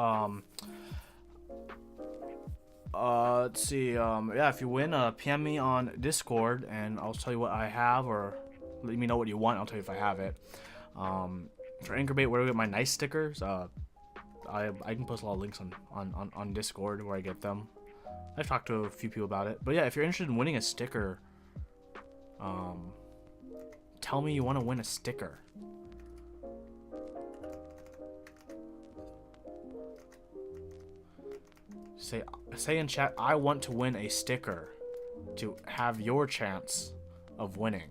Let's see. Yeah, if you win, PM me on Discord, and I'll tell you what I have, or let me know what you want. I'll tell you if I have it. For Incubate, where do I get my nice stickers? I can post a lot of links on Discord where I get them. I've talked to a few people about it. But yeah, if you're interested in winning a sticker, tell me you want to win a sticker. Say in chat, I want to win a sticker to have your chance of winning.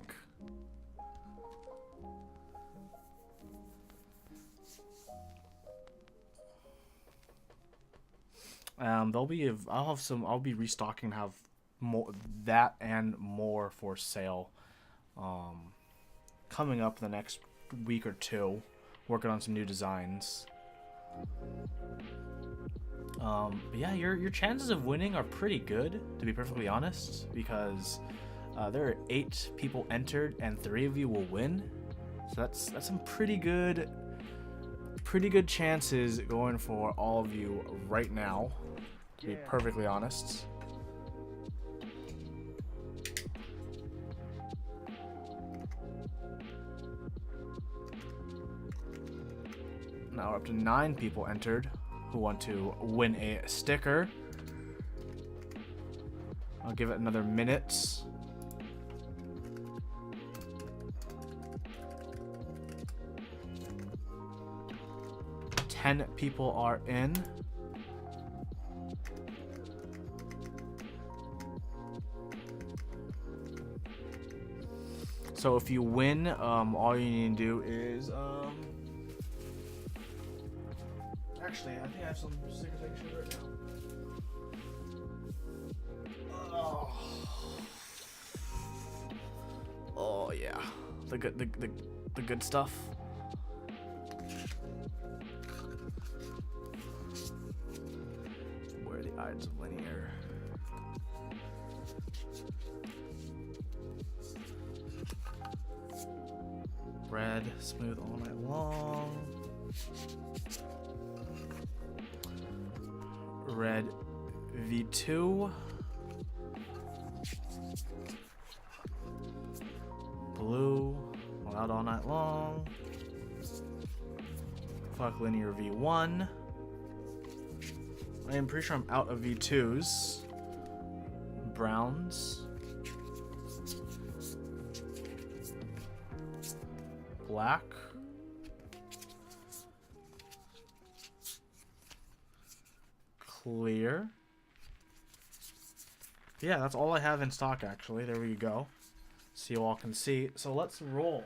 I'll be restocking, have more that and more for sale coming up in the next week or 2, working on some new designs. But yeah, your chances of winning are pretty good, to be perfectly honest, because there are 8 people entered and 3 of you will win. So that's some pretty good chances going for all of you right now, to be perfectly honest. Now we're up to 9 people entered who want to win a sticker. I'll give it another minute. Ten people are in. So if you win, all you need to do is actually, I think I have some stickers I can show you right now. Oh yeah, the good stuff. Where are the odds of linear? Red, smooth all night long. Red V2. Blue, out all night long. Fuck linear V1. I am pretty sure I'm out of V2s. Browns. Black. Clear. Yeah, that's all I have in stock, actually. There we go. So you all can see. So let's roll.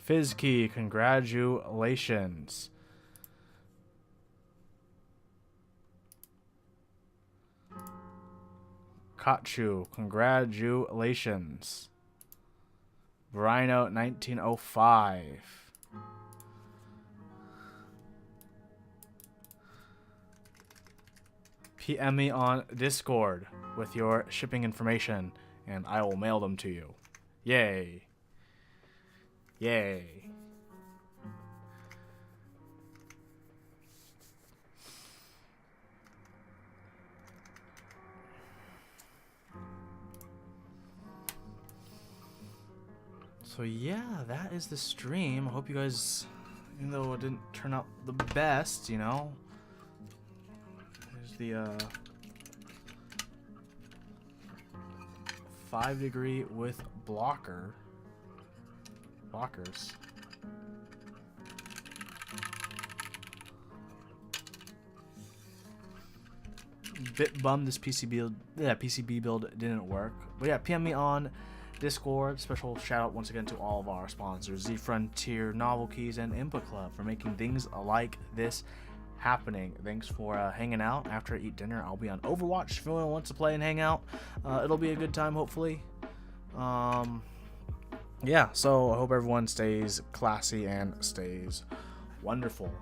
Fizkey, congratulations. Kachu, congratulations. Rhino 1905. PM me on Discord with your shipping information and I will mail them to you. Yay. Yay. So yeah, that is the stream. I hope you guys, even though it didn't turn out the best, you know. There's the 5-degree with blockers. Bit bummed this PCB build didn't work. But yeah, PM me on Discord. Special shout out once again to all of our sponsors, Z Frontier, Novel Keys, and Input Club for making things like this happening. Thanks for hanging out. After I eat dinner, I'll be on Overwatch if anyone wants to play and hang out. It'll be a good time, hopefully. Yeah, so I hope everyone stays classy and stays wonderful.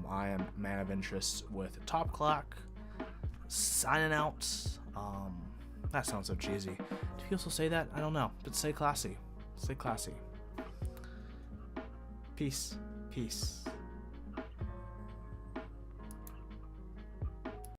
I am Man of Interest with Top Clock, signing out. That sounds so cheesy. Do you also say that? I don't know, but stay classy. Stay classy. Peace. Peace.